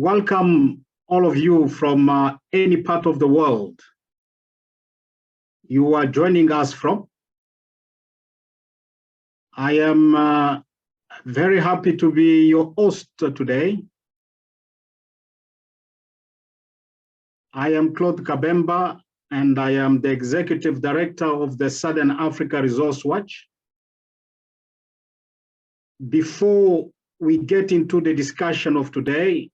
welcome all of you from any part of the world you are joining us from. I am very happy to be your host today. I am Claude Kabemba, and I am the Executive Director of the Southern Africa Resource Watch. Before we get into the discussion of today,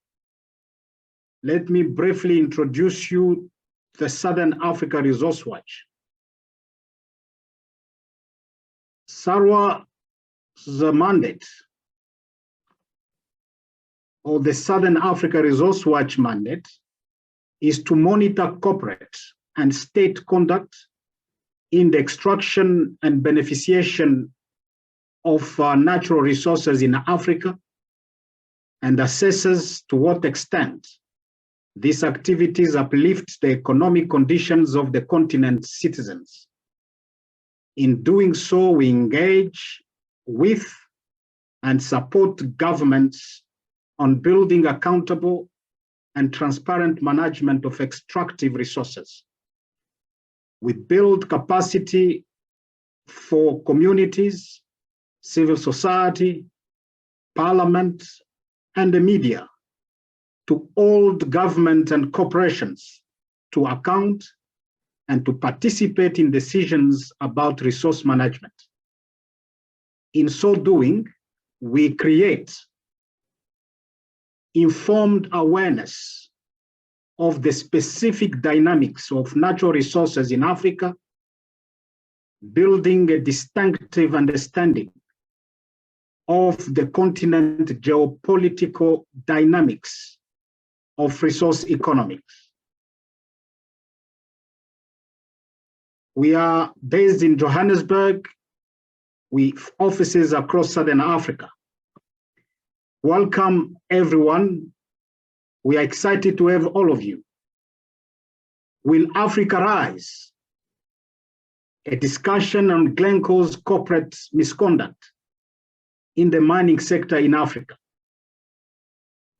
let me briefly introduce you to the Southern Africa Resource Watch. SARWA's mandate, or the Southern Africa Resource Watch mandate, is to monitor corporate and state conduct in the extraction and beneficiation of natural resources in Africa, and assesses to what extent these activities uplift the economic conditions of the continent's citizens. In doing so, we engage with and support governments on building accountable and transparent management of extractive resources. We build capacity for communities, civil society, parliament, and the media to hold government and corporations to account and to participate in decisions about resource management. In so doing, we create informed awareness of the specific dynamics of natural resources in Africa, building a distinctive understanding of the continent's geopolitical dynamics of resource economics. We are based in Johannesburg, with offices across Southern Africa. Welcome, everyone. We are excited to have all of you. Will Africa Rise? A discussion on Glencore's corporate misconduct in the mining sector in Africa.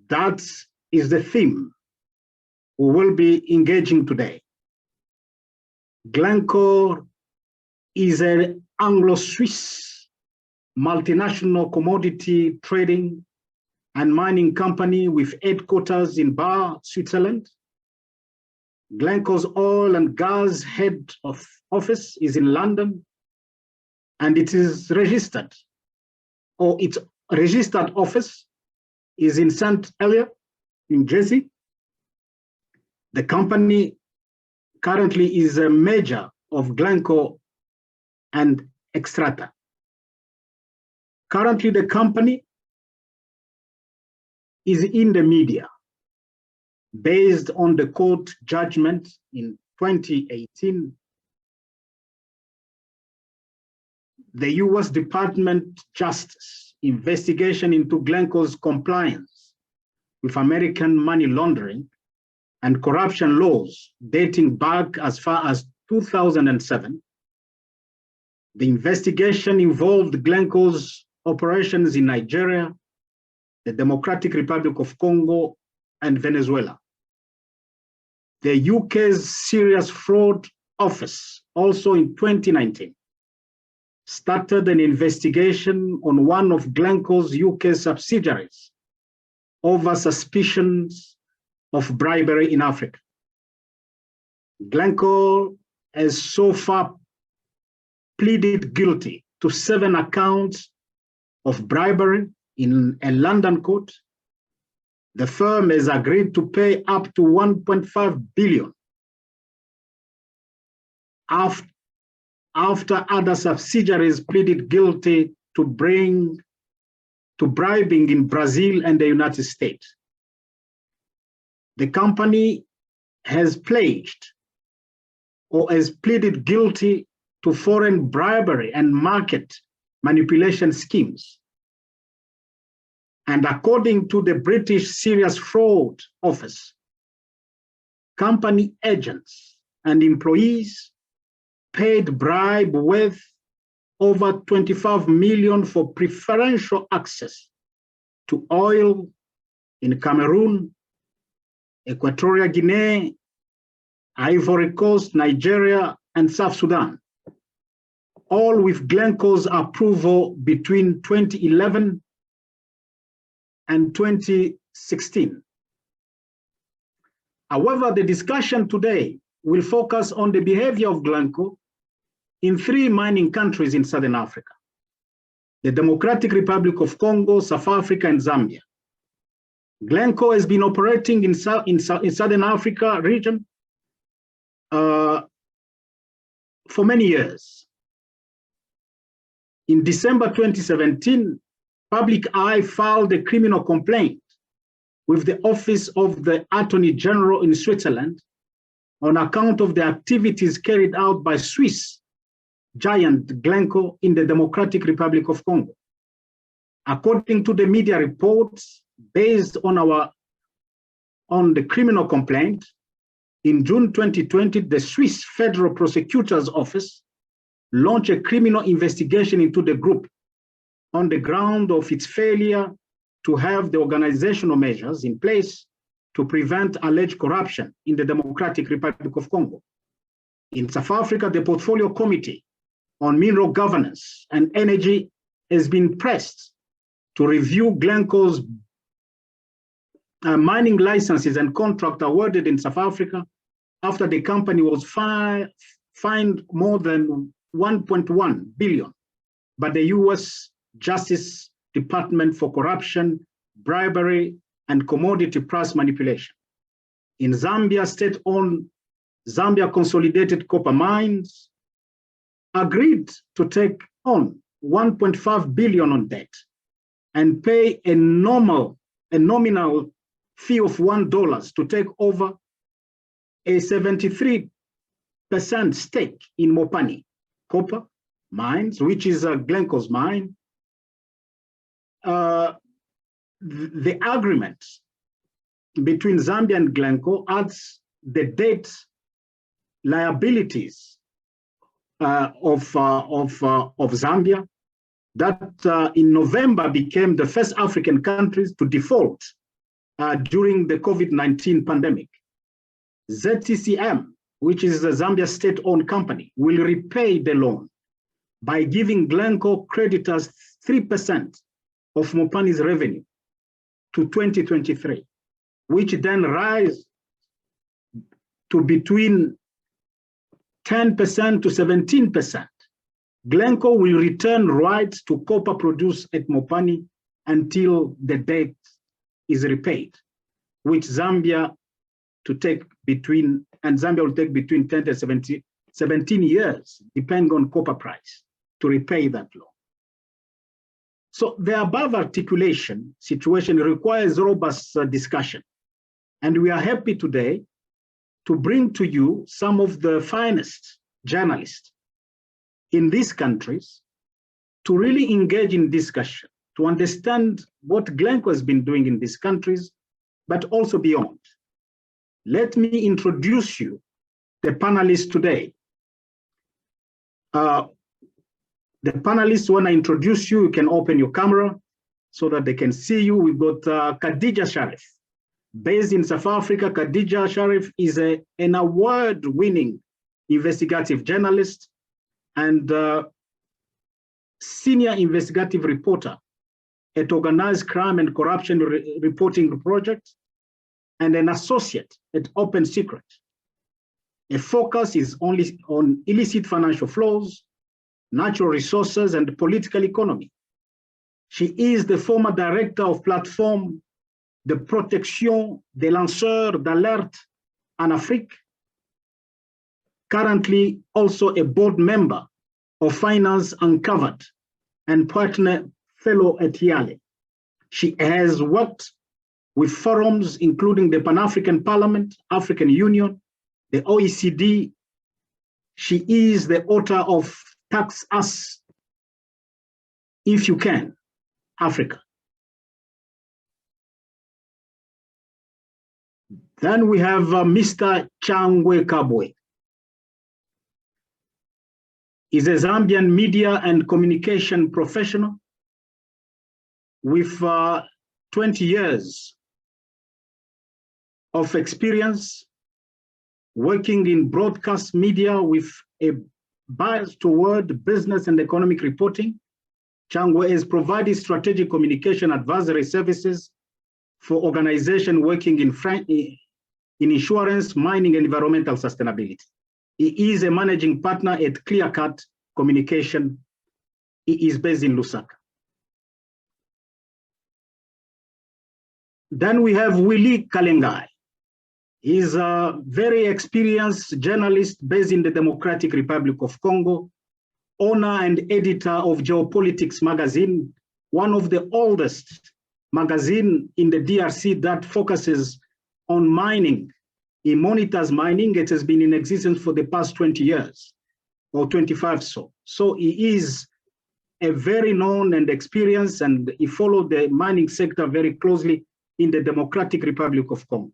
That is the theme we will be engaging today. Glencore is an Anglo-Swiss multinational commodity trading and mining company with headquarters in Bar, Switzerland. Glencore's oil and gas head office is in London, and it is registered, or its registered office is in St. Helier, in Jersey. The company currently is a major of Glencore and Xstrata. Currently, the company is in the media based on the court judgment in 2018. The US Department of Justice investigation into Glencore's compliance with American money laundering and corruption laws dating back as far as 2007. The investigation involved Glencore's operations in Nigeria, the Democratic Republic of Congo, and Venezuela. The UK's Serious Fraud Office, also in 2019, started an investigation on one of Glencore's UK subsidiaries over suspicions of bribery in Africa. Glencore has so far pleaded guilty to 7 accounts of bribery in a London court. The firm has agreed to pay up to 1.5 billion after other subsidiaries pleaded guilty to bribing in Brazil and the United States. The company has pledged or has pleaded guilty to foreign bribery and market manipulation schemes. And according to the British Serious Fraud Office, company agents and employees paid bribe worth over 25 million for preferential access to oil in Cameroon, Equatorial Guinea, Ivory Coast, Nigeria, and South Sudan, all with Glencore's approval between 2011 and 2016. However, the discussion today will focus on the behavior of Glencore in 3 mining countries in Southern Africa: the Democratic Republic of Congo, South Africa, and Zambia. Glencore has been operating in Southern Africa region for many years. In December 2017, Public Eye filed a criminal complaint with the Office of the Attorney General in Switzerland on account of the activities carried out by Swiss giant Glencore in the Democratic Republic of Congo. According to the media reports, based on the criminal complaint, in June 2020, the Swiss Federal Prosecutor's Office launched a criminal investigation into the group on the ground of its failure to have the organizational measures in place to prevent alleged corruption in the Democratic Republic of Congo. In South Africa, the Portfolio Committee on Mineral Governance and Energy has been pressed to review Glencore's mining licenses and contract awarded in South Africa after the company was fined more than 1.1 billion by the US Justice Department for corruption, bribery, and commodity price manipulation. In Zambia, state-owned Zambia Consolidated Copper Mines agreed to take on 1.5 billion on debt and pay a nominal fee of $1 to take over a 73% stake in Mopani Copper Mines, which is Glencore's mine. The agreement between Zambia and Glencore adds the debt liabilities of Zambia that in November became the first African countries to default during the COVID-19 pandemic. ZTCM, which is a Zambia state-owned company, will repay the loan by giving Glencore creditors 3% of Mopani's revenue to 2023, which then rise to between 10% to 17%. Glencore will return rights to copper produced at Mopani until the debt is repaid, which Zambia will take between 10 to 17 years, depending on copper price, to repay that loan. So the above articulation situation requires robust discussion. And we are happy today to bring to you some of the finest journalists in these countries to really engage in discussion, to understand what Glencore has been doing in these countries, but also beyond. Let me introduce you the panelists today. The panelists, when I introduce you, you can open your camera so that they can see you. We've got Khadija Sharif. Based in South Africa, Khadija Sharif is an award-winning investigative journalist and senior investigative reporter at Organized Crime and Corruption Reporting Project, and an associate at Open Secret. A focus is only on illicit financial flows, natural resources, and political economy. She is the former director of platform de protection des lanceurs d'alerte en Afrique, currently also a board member of Finance Uncovered and partner fellow at Yale. She has worked with forums including the Pan-African Parliament, African Union, the OECD. She is the author of Tax Us If You Can, Africa. Then we have Mr. Changwe Kabwe. He's a Zambian media and communication professional with 20 years of experience working in broadcast media with a bias toward business and economic reporting. Changwe has provided strategic communication advisory services for organizations working in insurance, mining, and environmental sustainability. He is a managing partner at Clear Cut Communication. He is based in Lusaka. Then we have Willie Kalengai. He is a very experienced journalist based in the Democratic Republic of Congo, owner and editor of Geopolitics magazine, one of the oldest magazine in the DRC that focuses on mining. He monitors mining. It has been in existence for the past 20 years or 25 so. So he is a very known and experienced, and he followed the mining sector very closely in the Democratic Republic of Congo.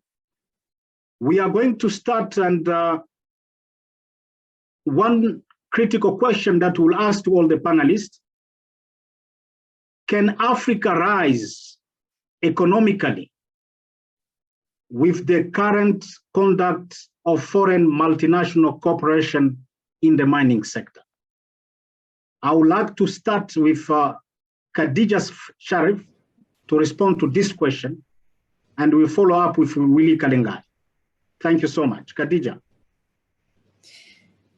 We are going to start, and one critical question that we'll ask to all the panelists: can Africa rise economically with the current conduct of foreign multinational corporation in the mining sector? I would like to start with Khadija Sharif to respond to this question, and we'll follow up with Willie Kalengai. Thank you so much. Khadija.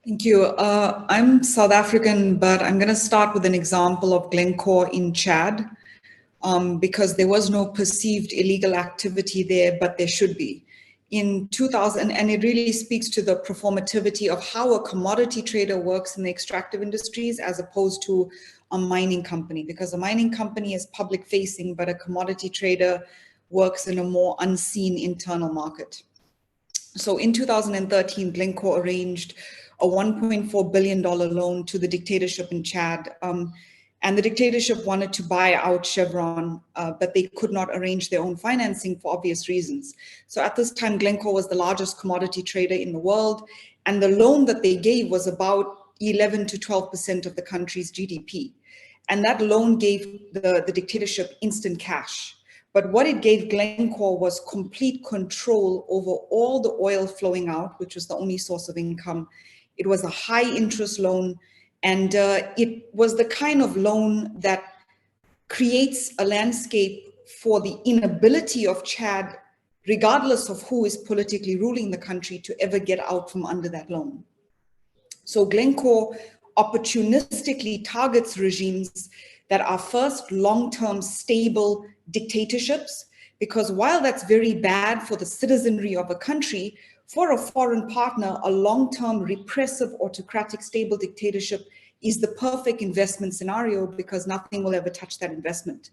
Thank you. I'm South African, but I'm going to start with an example of Glencore in Chad, because there was no perceived illegal activity there, but there should be. In 2000, and it really speaks to the performativity of how a commodity trader works in the extractive industries as opposed to a mining company, because a mining company is public facing, but a commodity trader works in a more unseen internal market. So in 2013, Glencore arranged a $1.4 billion loan to the dictatorship in Chad. And the dictatorship wanted to buy out Chevron, but they could not arrange their own financing for obvious reasons. So at this time, Glencore was the largest commodity trader in the world. And the loan that they gave was about 11 to 12% of the country's GDP. And that loan gave the dictatorship instant cash. But what it gave Glencore was complete control over all the oil flowing out, which was the only source of income. It was a high interest loan. And it was the kind of loan that creates a landscape for the inability of Chad, regardless of who is politically ruling the country, to ever get out from under that loan. So Glencore opportunistically targets regimes that are first long-term stable dictatorships, because while that's very bad for the citizenry of a country, for a foreign partner, a long-term repressive, autocratic, stable dictatorship is the perfect investment scenario, because nothing will ever touch that investment.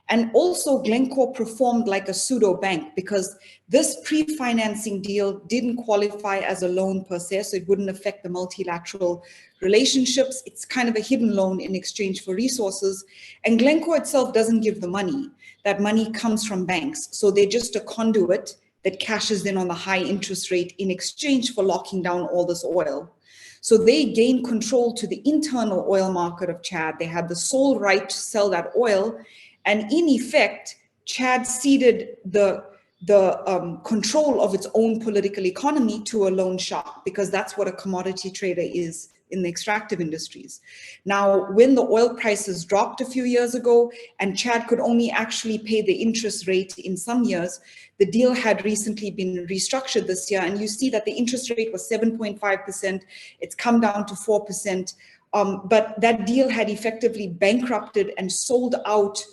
And also Glencore performed like a pseudo bank, because this pre-financing deal didn't qualify as a loan per se, so it wouldn't affect the multilateral relationships. It's kind of a hidden loan in exchange for resources. And Glencore itself doesn't give the money. That money comes from banks. So they're just a conduit that cashes in on the high interest rate in exchange for locking down all this oil. So they gained control to the internal oil market of Chad. They had the sole right to sell that oil. And in effect, Chad ceded the control of its own political economy to a loan shark, because that's what a commodity trader is in the extractive industries. Now, when the oil prices dropped a few years ago and Chad could only actually pay the interest rate in some years, the deal had recently been restructured this year, and you see that the interest rate was 7.5%. It's come down to 4%. But that deal had effectively bankrupted and sold out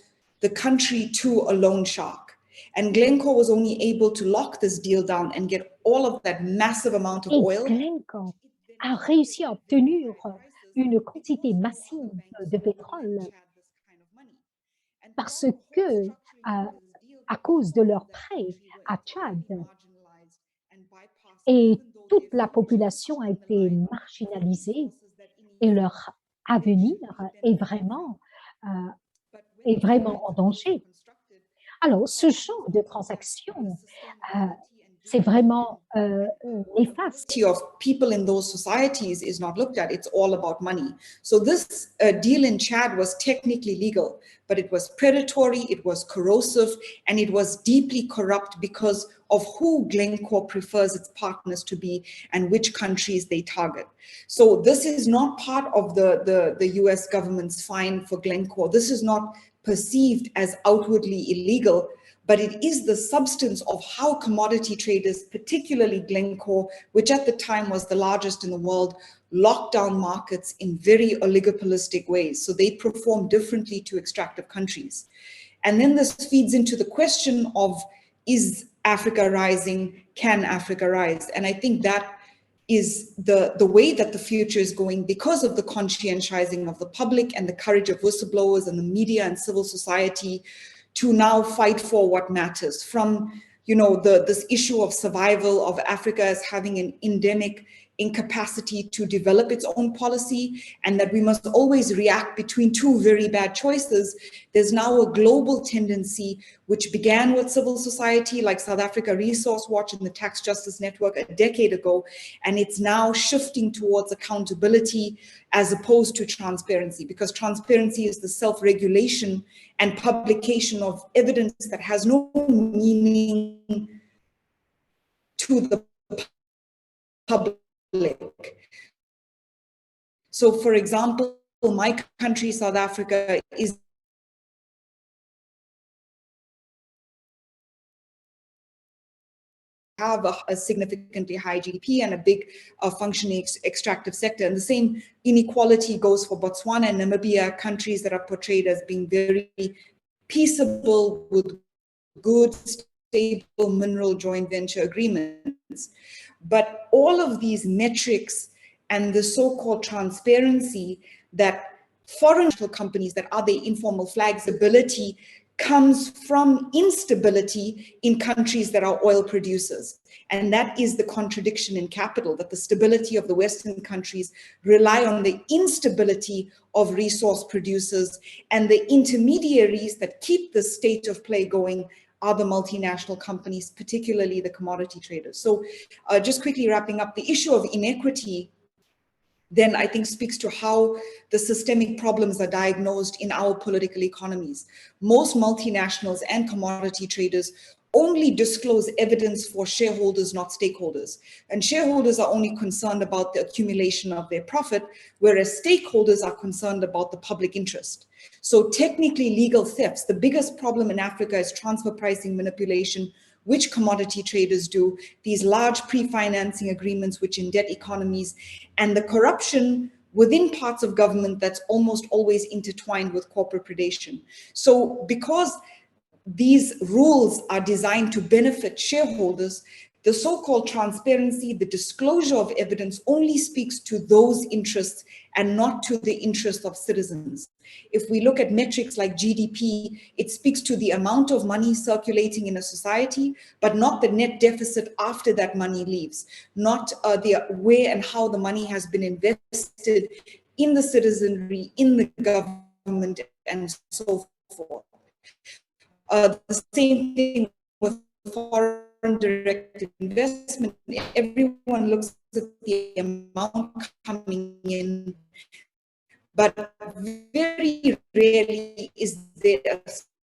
the country to a loan shark. And Glencore was only able to lock this deal down and get all of that massive amount of oil. Glencore a réussi à obtenir une quantité massive de pétrole parce que, à cause de leur prêt à Tchad, et toute la population a été marginalisée et leur avenir est vraiment en danger. Alors, ce genre de transaction c'est vraiment néfaste. Of people in those societies is not looked at. It's all about money. So this deal in Chad was technically legal, but it was predatory, it was corrosive, and it was deeply corrupt because of who Glencore prefers its partners to be and which countries they target. So this is not part of the US government's fine for Glencore. This is not perceived as outwardly illegal, but it is the substance of how commodity traders, particularly Glencore, which at the time was the largest in the world, locked down markets in very oligopolistic ways. So they perform differently to extractive countries. And then this feeds into the question of, is Africa rising? Can Africa rise? And I think that is the way that the future is going because of the conscientizing of the public and the courage of whistleblowers and the media and civil society to now fight for what matters, from this issue of survival of Africa as having an endemic incapacity to develop its own policy, and that we must always react between two very bad choices. There's now a global tendency, which began with civil society like South Africa Resource Watch and the Tax Justice Network a decade ago, and it's now shifting towards accountability as opposed to transparency, because transparency is the self-regulation and publication of evidence that has no meaning to the public. So, for example, my country, South Africa, is have a significantly high GDP and a big functioning extractive sector. And the same inequality goes for Botswana and Namibia, countries that are portrayed as being very peaceable with good, stable mineral joint venture agreements. But all of these metrics and the so-called transparency that foreign companies that are the informal flags ability comes from instability in countries that are oil producers. And that is the contradiction in capital, that the stability of the Western countries rely on the instability of resource producers, and the intermediaries that keep the state of play going are the multinational companies, particularly the commodity traders. So just quickly wrapping up, the issue of inequity then I think speaks to how the systemic problems are diagnosed in our political economies. Most multinationals and commodity traders only disclose evidence for shareholders, not stakeholders. And shareholders are only concerned about the accumulation of their profit, whereas stakeholders are concerned about the public interest. So technically legal thefts, the biggest problem in Africa is transfer pricing manipulation, which commodity traders do, these large pre-financing agreements which indebt economies, and the corruption within parts of government that's almost always intertwined with corporate predation. So because these rules are designed to benefit shareholders, the so-called transparency, the disclosure of evidence only speaks to those interests and not to the interests of citizens. If we look at metrics like GDP, it speaks to the amount of money circulating in a society, but not the net deficit after that money leaves, not the where and how the money has been invested in the citizenry, in the government, and so forth. The same thing with foreign direct investment. Everyone looks at the amount coming in, but very rarely is there a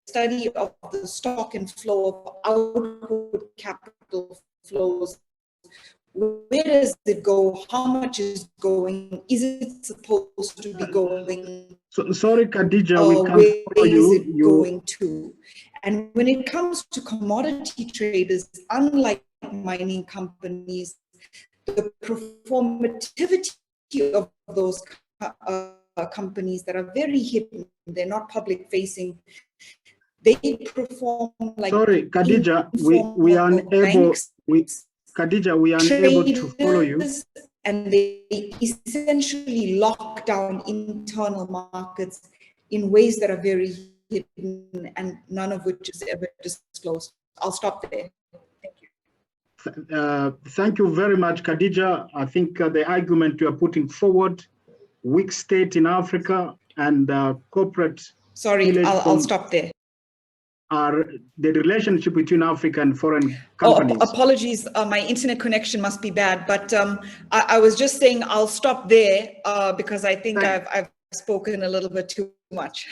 study of the stock and flow of outward capital flows. Where does it go? How much is going? Is it supposed to be going? So, sorry, Khadija, we can't where follow you. is it going to? And when it comes to commodity traders, unlike mining companies, the performativity of those companies that are very hidden, they're not public facing, they perform like— Sorry, Khadija, we are unable, Khadija, we are unable to follow you. And they essentially lock down internal markets in ways that are very hidden and none of which is ever disclosed. I'll stop there. Thank you. Thank you very much, Khadija. I think the argument you are putting forward, weak state in Africa and corporate— Sorry, I'll stop there. are the relationship between Africa and foreign companies. Oh, apologies, my internet connection must be bad, but I was just saying I'll stop there because I think I've spoken a little bit too much.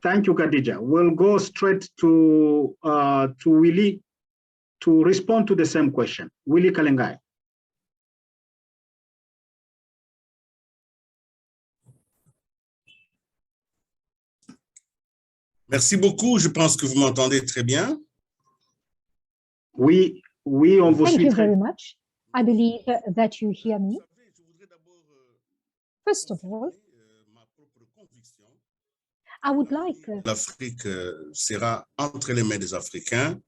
Thank you, Khadija. We'll go straight to Willie to respond to the same question. Willie Kalengai. Merci beaucoup. Je pense que vous m'entendez très bien. Oui, on vous Thank suit. you very much. I believe that you hear me. First of all, I would like l'Afrique sera entre les mains des Africains,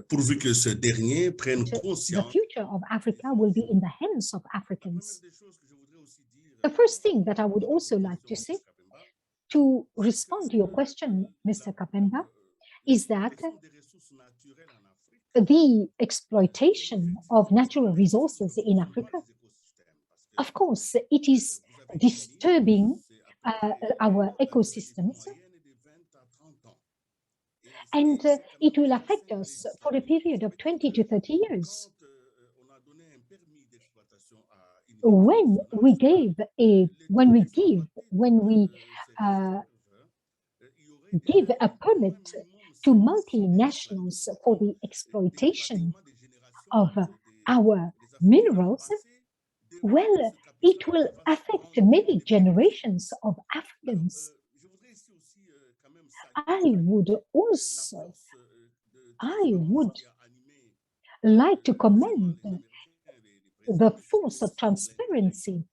pourvu que ce dernier prenne the conscience. future of Africa will be in the hands of Africans. The first thing that I would also like to say, to respond to your question, Mr. Kapenda, is that the exploitation of natural resources in Africa, of course, it is disturbing our ecosystems, and it will affect us for a period of 20 to 30 years. When we give a permit to multinationals for the exploitation of our minerals, well, it will affect many generations of Africans. I would like to commend the force of transparency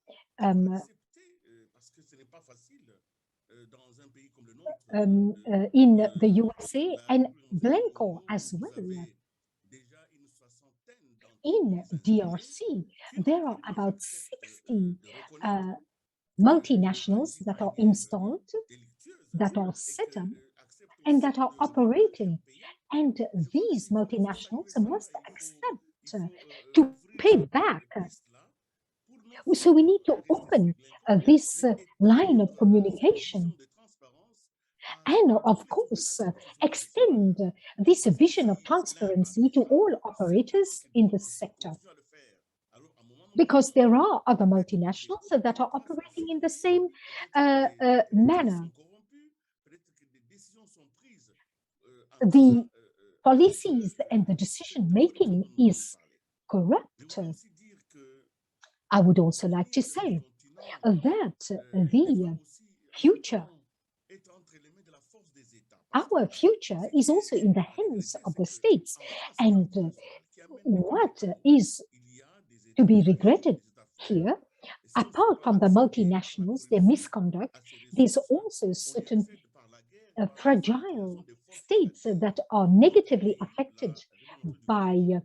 in the USA and Glencore as well. In DRC, there are about 60 multinationals that are installed, that are set up, and that are operating. And these multinationals must accept to pay back. So we need to open this line of communication. And of course, extend this vision of transparency to all operators in the sector. Because there are other multinationals that are operating in the same manner. The policies and the decision-making is corrupt. I would also like to say that the future, our future is also in the hands of the states. And what is to be regretted here, apart from the multinationals, their misconduct, there's also certain fragile states that are negatively affected by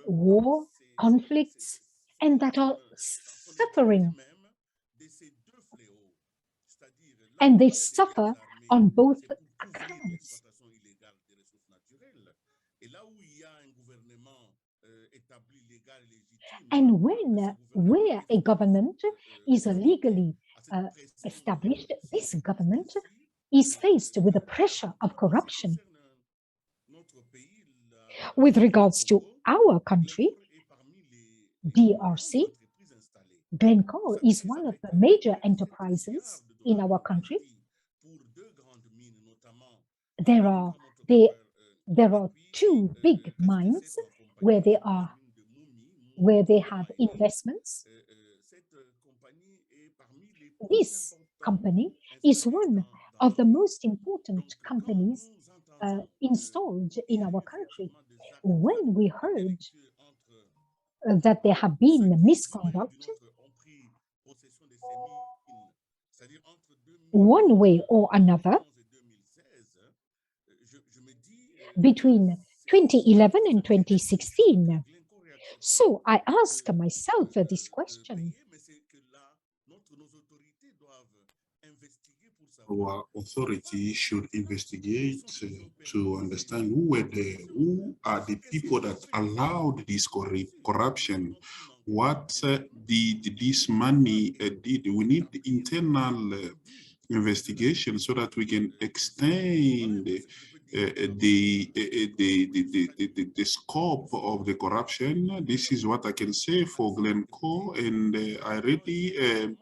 war, conflicts, and that are suffering. And they suffer on both accounts. And where a government is legally established, this government is faced with the pressure of corruption. With regards to our country, DRC, Glencore is one of the major enterprises in our country. There are two big mines where they have investments. This company is one of the most important companies installed in our country. When we heard that there have been misconduct, one way or another, between 2011 and 2016. So I ask myself this question. Our authority should investigate to understand who are the people that allowed this corruption. What did this money did? We need internal investigation so that we can extend the scope of the corruption. This is what I can say for Glencore, and I really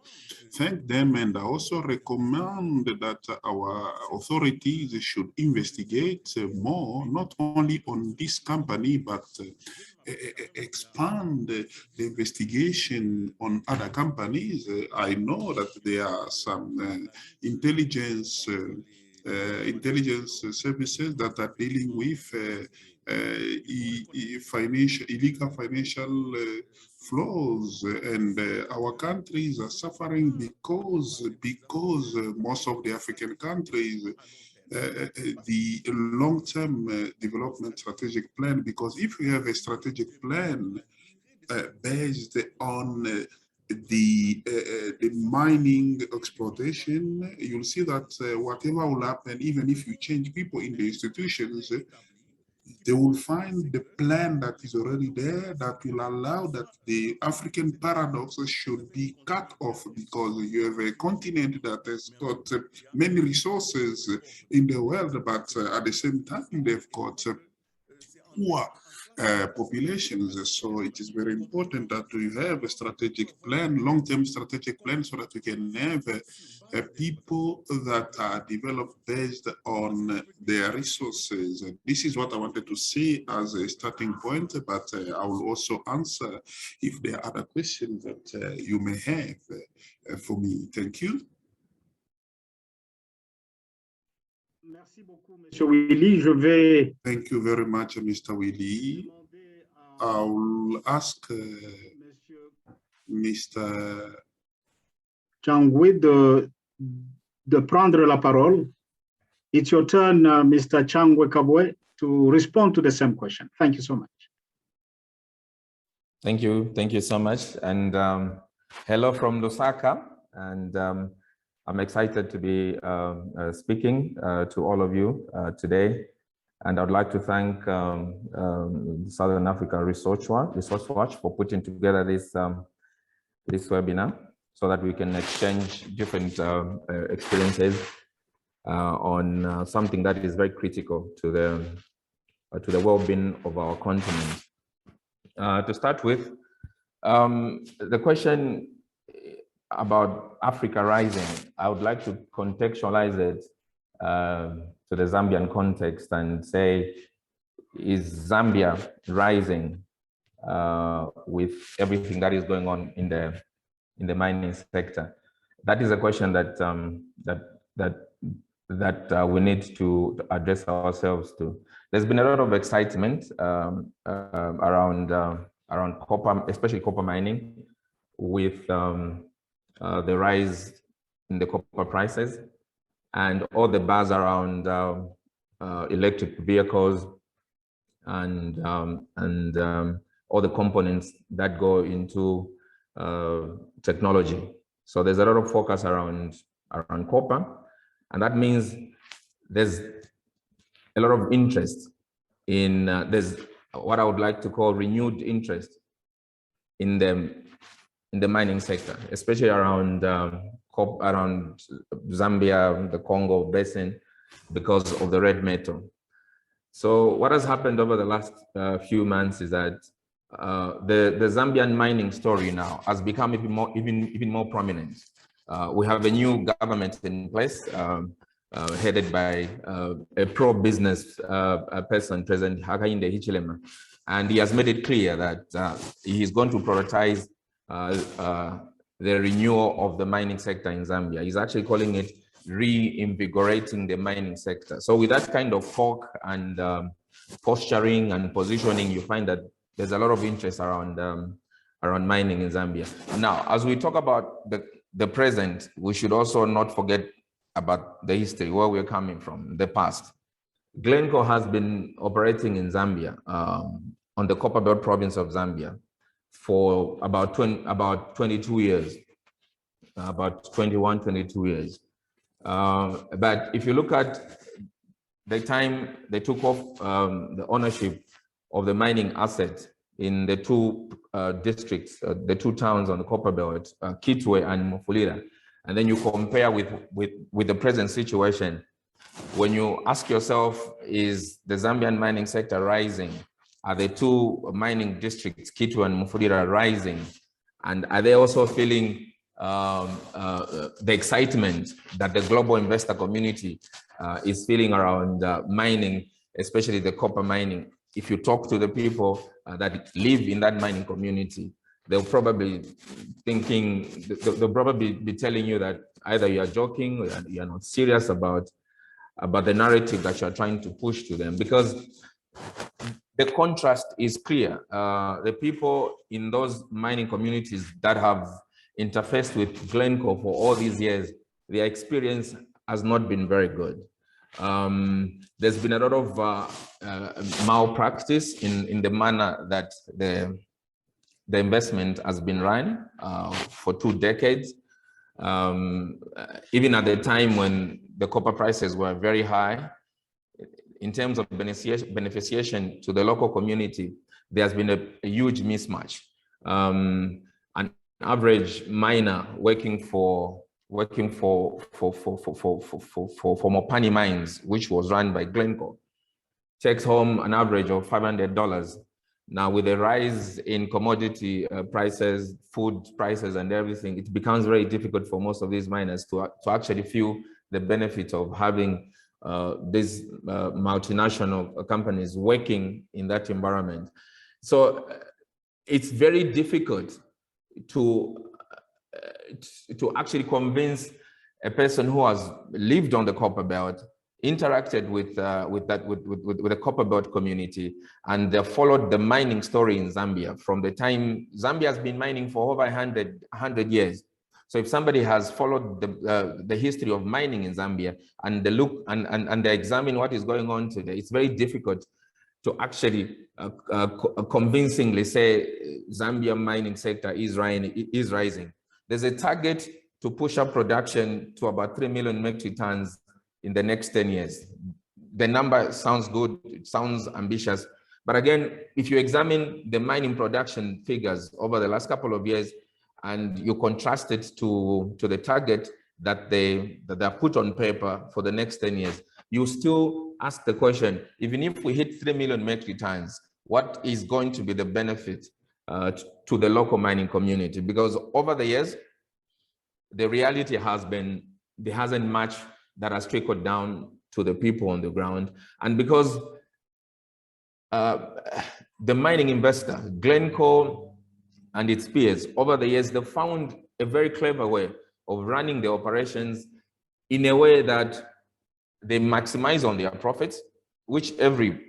thank them, and I also recommend that our authorities should investigate more, not only on this company, but expand the investigation on other companies. I know that there are some intelligence services that are dealing with illegal financial flows, and our countries are suffering because most of the African countries the long-term development strategic plan, because if you have a strategic plan based on the mining exploitation, you'll see that whatever will happen, even if you change people in the institutions, they will find the plan that is already there that will allow that the African paradox should be cut off, because you have a continent that has got many resources in the world, but at the same time, they've got poor populations. So it is very important that we have a strategic plan, long-term strategic plan, so that we can have people that are developed based on their resources. And this is what I wanted to say as a starting point, but I will also answer if there are other questions that you may have for me. Thank you. Merci beaucoup, Monsieur Willy. Je vais... Thank you very much, Mr. Willy. I will ask Mr. Changwe de prendre la parole. It's your turn, Mr. Changwe Kabwe, to respond to the same question. Thank you so much. Thank you so much. And hello from Lusaka. And I'm excited to be speaking to all of you today. And I'd like to thank Southern Africa Resource Watch for putting together this webinar so that we can exchange different experiences on something that is very critical to the well-being of our continent. To start with, the question about Africa rising, I would like to contextualize it to the Zambian context and say, is Zambia rising with everything that is going on in the mining sector? That is a question that we need to address ourselves to. There's been a lot of excitement around copper, especially copper mining, with the rise in the copper prices and all the buzz around electric vehicles and all the components that go into technology. So there's a lot of focus around copper, and that means there's a lot of interest in there's what I would like to call renewed interest in the mining sector, especially around Zambia, the Congo basin, because of the red metal. So what has happened over the last few months is that the Zambian mining story now has become even more prominent. We have a new government in place, headed by a pro-business person, President Hakainde Hichilema, and he has made it clear that he is going to prioritize the renewal of the mining sector in Zambia. He's actually calling it reinvigorating the mining sector. So with that kind of talk and posturing and positioning, you find that there's a lot of interest around mining in Zambia. Now, as we talk about the present, we should also not forget about the history, where we're coming from, the past. Glencore has been operating in Zambia, on the Copperbelt province of Zambia, for about 22 years, about 21, 22 years. But if you look at the time they took off the ownership of the mining asset in the two districts, the two towns on the Copperbelt, Kitwe and Mufulira, and then you compare with the present situation, When you ask yourself, is the Zambian mining sector rising? Are the two mining districts, Kitwe and Mufulira, rising? And are they also feeling the excitement that the global investor community is feeling around mining, especially the copper mining? If you talk to the people that live in that mining community, they'll probably they'll probably be telling you that either you are joking or you are not serious about the narrative that you're trying to push to them, because the contrast is clear. The people in those mining communities that have interfaced with Glencore for all these years, their experience has not been very good. There's been a lot of malpractice in the manner that the investment has been run for 2 decades. Even at the time when the copper prices were very high, in terms of beneficiation to the local community, there's been a huge mismatch. An average miner working for Mopani Mines, which was run by Glencore, takes home an average of $500. Now, with the rise in commodity prices, food prices, and everything, it becomes very difficult for most of these miners to actually feel the benefit of having these multinational companies working in that environment. So it's very difficult to actually convince a person who has lived on the copper belt, interacted with the copper belt community, and they followed the mining story in Zambia from the time Zambia has been mining for over 100 years. So if somebody has followed the history of mining in Zambia and they look and they examine what is going on today, it's very difficult to actually convincingly say Zambia mining sector is rising. There's a target to push up production to about 3 million metric tons in the next 10 years. The number sounds good, it sounds ambitious, but again, if you examine the mining production figures over the last couple of years and you contrast it to the target that they put on paper for the next 10 years, you still ask the question, even if we hit 3 million metric tons, what is going to be the benefit to the local mining community? Because over the years, the reality has been there hasn't much that has trickled down to the people on the ground. And because the mining investor, Glencore and its peers, over the years, they found a very clever way of running the operations in a way that they maximize on their profits, which every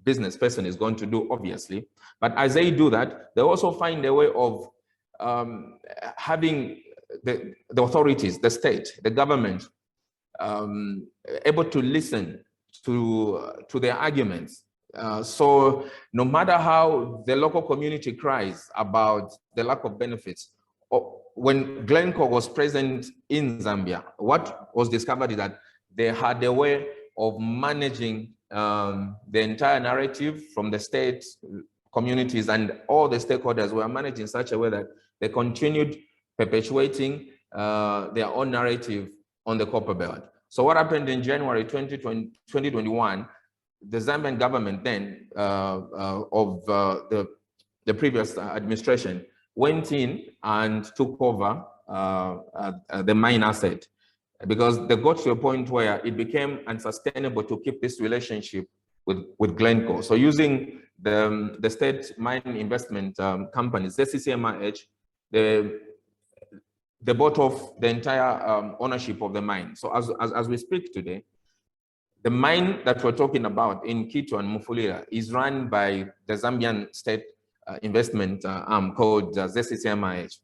business person is going to do, obviously. But as they do that, they also find a way of having the authorities, the state, the government, able to listen to their arguments. So no matter how the local community cries about the lack of benefits, when Glencore was present in Zambia, what was discovered is that they had a way of managing the entire narrative from the state, communities, and all the stakeholders were managed in such a way that they continued perpetuating their own narrative on the copper belt. So what happened in January 2021, the Zambian government then of the previous administration went in and took over the mine asset, because they got to a point where it became unsustainable to keep this relationship with Glencore. So using the state mining investment companies, ZCCMIH, they bought off the entire ownership of the mine. So as we speak today, the mine that we're talking about in Kitwe and Mufulira is run by the Zambian state investment arm called ZCCMIH.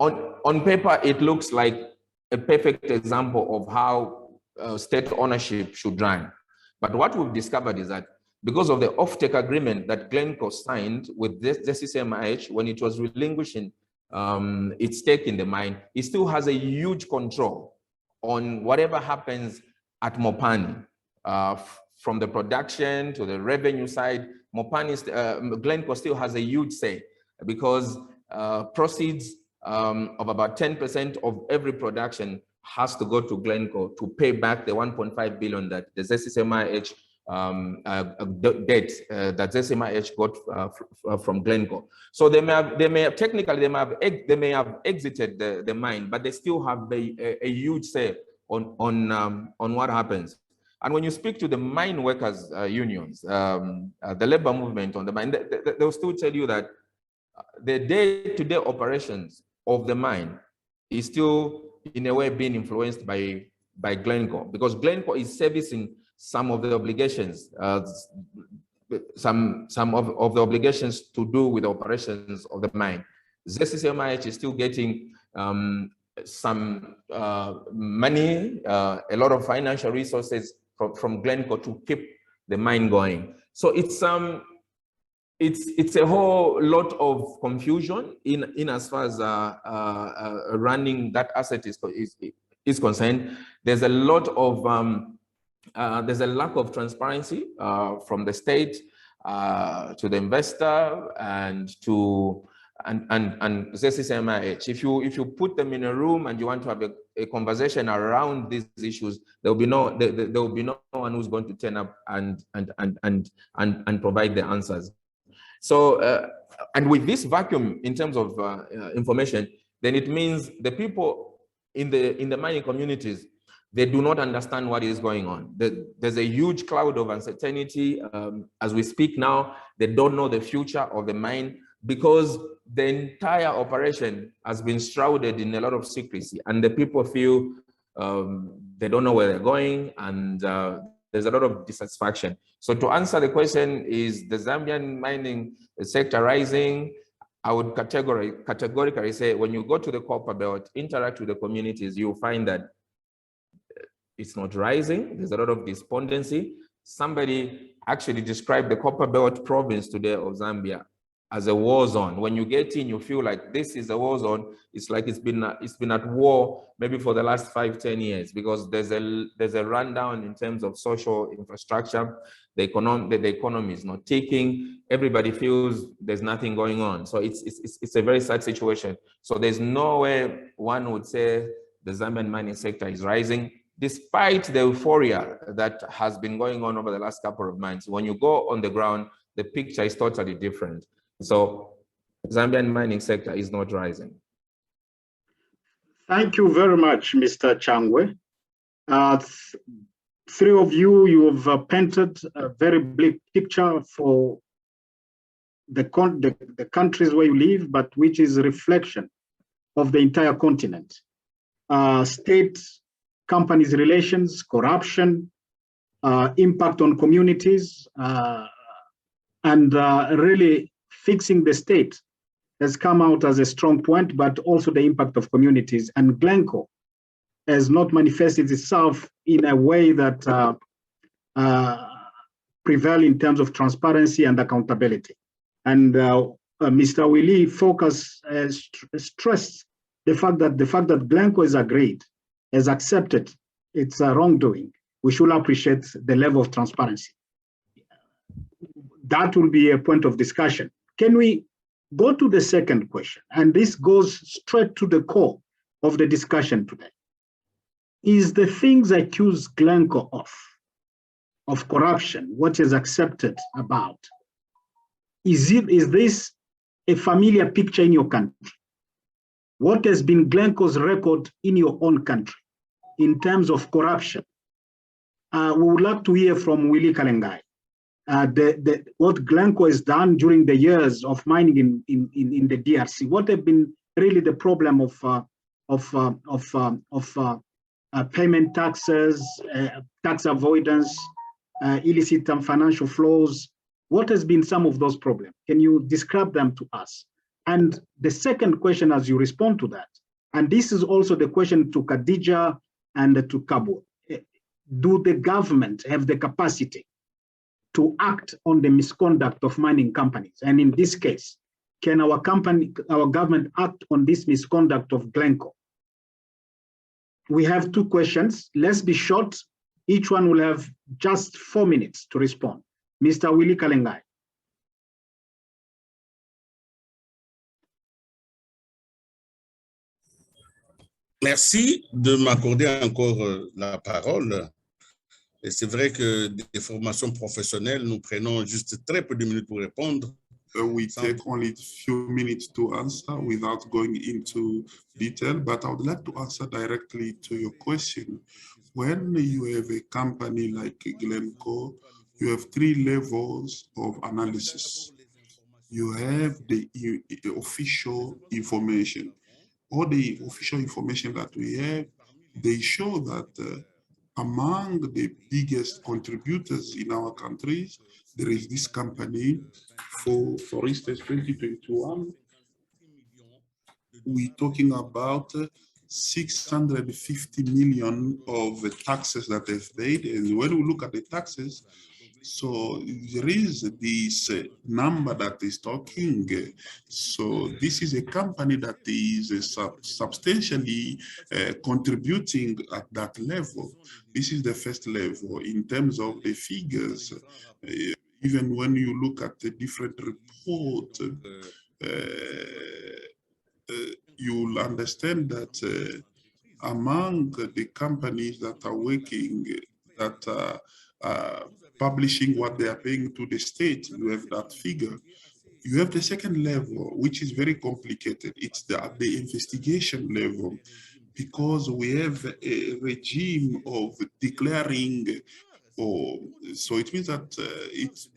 On paper, it looks like a perfect example of how state ownership should run. But what we've discovered is that because of the offtake agreement that Glencore signed with ZCCMIH when it was relinquishing its stake in the mine, it still has a huge control on whatever happens at Mopani, from the production to the revenue side. Glencore still has a huge say, because proceeds of about 10% of every production has to go to Glencore to pay back the 1.5 billion that the ZCCMIH debt that ZCCMIH got from Glencore. So they may have exited the mine, but they still have a huge say on what happens. And when you speak to the mine workers unions, the labor movement on the mine, they'll still tell you that the day-to-day operations of the mine is still in a way being influenced by Glencore, because Glencore is servicing some of the obligations, some of the obligations to do with the operations of the mine. ZCCMIH is still getting some money, a lot of financial resources from Glencore to keep the mine going. So it's a whole lot of confusion in as far as running that asset is concerned. There's a lot of there's a lack of transparency from the state to the investor and to ZCCMIH. If you put them in a room and you want to have a conversation around these issues, there will be no one who's going to turn up and provide the answers. So and with this vacuum in terms of information, then it means the people in the mining communities, they do not understand what is going on. There's a huge cloud of uncertainty. As we speak now, they don't know the future of the mine because the entire operation has been shrouded in a lot of secrecy, and the people feel they don't know where they're going, and there's a lot of dissatisfaction. So to answer the question, is the Zambian mining sector rising? I would categorically say, when you go to the copper belt, interact with the communities, you'll find that it's not rising. There's a lot of despondency. Somebody actually described the copper belt province today of Zambia as a war zone. When you get in, you feel like this is a war zone. It's like it's been at war maybe for the last 5-10 years, because there's a rundown in terms of social infrastructure. The economy is not taking. Everybody feels there's nothing going on. So it's a very sad situation. So there's no way one would say the Zambian mining sector is rising, despite the euphoria that has been going on over the last couple of months. When you go on the ground, the picture is totally different. So Zambian mining sector is not rising. Thank you very much, Mr. Changwe. Three of you have painted a very bleak picture for the countries where you live, but which is a reflection of the entire continent. State companies relations, corruption, impact on communities, and really fixing the state has come out as a strong point, but also the impact of communities. And Glencore has not manifested itself in a way that prevail in terms of transparency and accountability. And Mr. Willie Focus has stressed the fact that Glencore has agreed, has accepted its wrongdoing. We should appreciate the level of transparency. That will be a point of discussion. Can we go to the second question? And this goes straight to the core of the discussion today. Is the things accused Glencore of corruption, what is accepted about, is this a familiar picture in your country? What has been Glencore's record in your own country in terms of corruption? We would like to hear from Willie Kalengai. What Glencore has done during the years of mining in the DRC. What have been really the problem of payment taxes, tax avoidance, illicit financial flows? What has been some of those problems? Can you describe them to us? And the second question, as you respond to that, and this is also the question to Khadija and to Kabo, do the government have the capacity to act on the misconduct of mining companies? And in this case, can our government act on this misconduct of Glencore? We have two questions. Let's be short. Each one will have just 4 minutes to respond. Mr. Willie Kalengai. Merci de m'accorder encore la parole. Et c'est vrai que des formations professionnelles, nous prenons juste très peu de minutes pour répondre. We take only a few minutes to answer without going into detail, but I would like to answer directly to your question. When you have a company like Glencore, you have 3 levels of analysis. You have the official information. All the official information that we have, they show that among the biggest contributors in our countries, there is this company. For instance, 2021, we're talking about 650 million of taxes that they've paid. And when we look at the taxes, so there is this number that is talking. So this is a company that is substantially contributing at that level. This is the first level in terms of the figures. Even when you look at the different reports, you'll understand that among the companies that are working, that are publishing what they are paying to the state, you have that figure. You have the second level, which is very complicated. It's the investigation level, because we have a regime of declaring, so it means that it's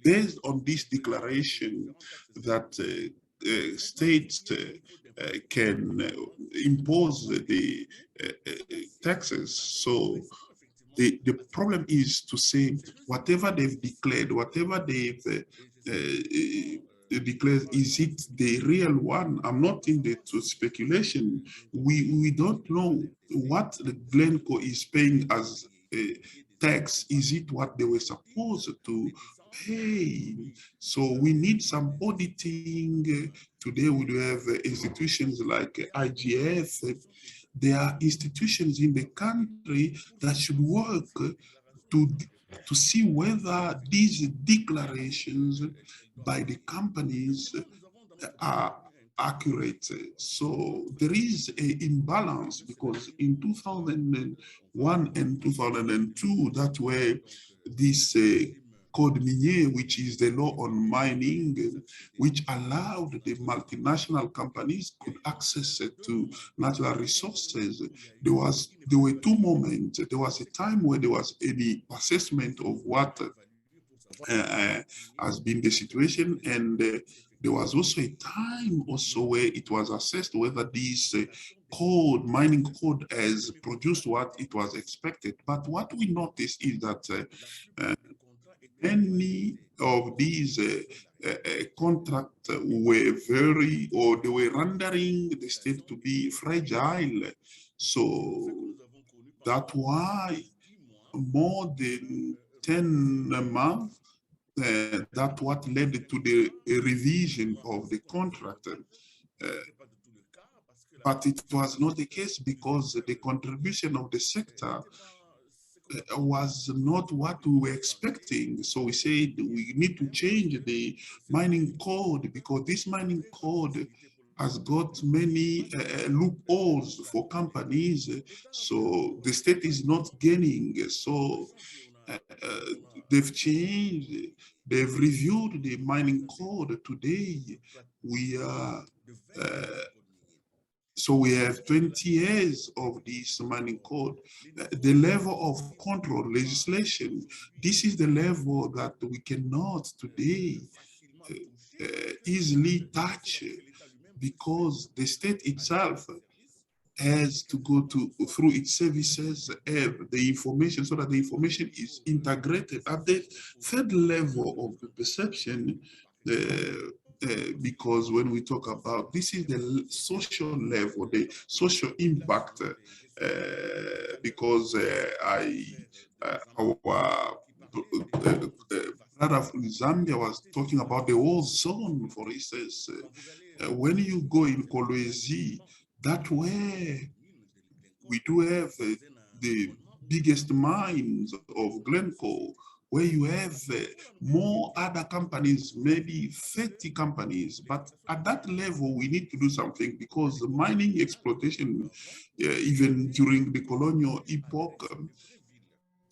based on this declaration that states can impose the taxes. So the problem is to say whatever they've declared, whatever they've declared, is it the real one? I'm not in the speculation. We don't know what the Glencore is paying as a tax. Is it what they were supposed to pay? So we need some auditing. Today we do have institutions like IGF. There are institutions in the country that should work to see whether these declarations by the companies are accurate. So there is an imbalance, because in 2001 and 2002, that's where this Code Minier, which is the law on mining, which allowed the multinational companies could access to natural resources. There were 2 moments. There was a time where there was any assessment of what has been the situation, and there was also a time also where it was assessed whether this mining code has produced what it was expected. But what we noticed is that many of these contracts were they were rendering the state to be fragile. So that's why more than 10 months, that's what led to the revision of the contract. But it was not the case, because the contribution of the sector was not what we were expecting. So we said we need to change the mining code, because this mining code has got many loopholes for companies. So the state is not gaining. So they've changed, they've reviewed the mining code. Today we are so we have 20 years of this mining code. The level of control legislation, this is the level that we cannot today easily touch, because the state itself has to go through its services, have the information, so that the information is integrated at the third level of the perception. Because when we talk about this, is the social level, the social impact, because our brother from Zambia was talking about the whole zone, for instance. When you go in Kolwezi, that's where we do have the biggest mines of Glencore. where you have more other companies, maybe 30 companies. But at that level, we need to do something, because the mining exploitation, even during the colonial epoch,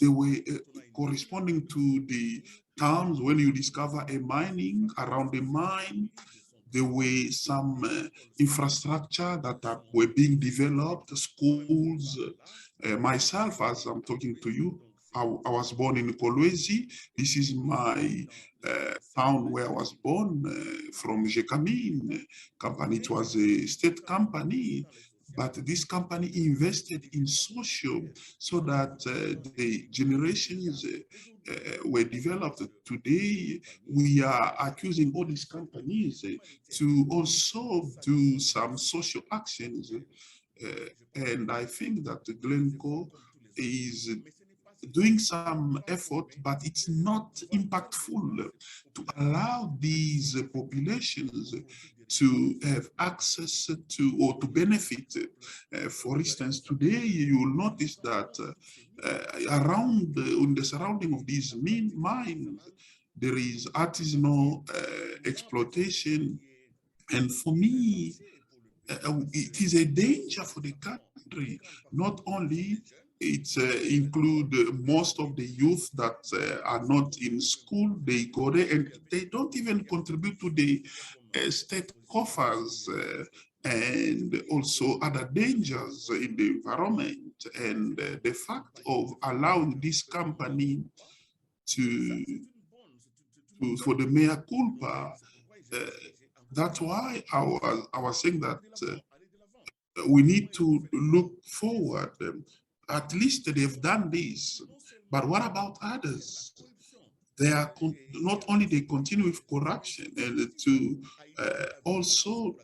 they were corresponding to the towns. When you discover a mining around the mine, there were some infrastructure that were being developed, schools. Myself, as I'm talking to you, I was born in Kolwezi. This is my town where I was born, from Jekamin company. It was a state company, but this company invested in social so that the generations were developed. Today, we are accusing all these companies to also do some social actions. And I think that Glencore is doing some effort, but it's not impactful to allow these populations to have access to or to benefit. For instance, today you will notice that around in the surrounding of these mines, there is artisanal exploitation. And for me, it is a danger for the country. Not only it include most of the youth that are not in school, they go there and they don't even contribute to the state coffers, and also other dangers in the environment. And the fact of allowing this company for the mea culpa, that's why I was saying that we need to look forward. At least they've done this, but what about others? They are not only they continue with corruption, and to also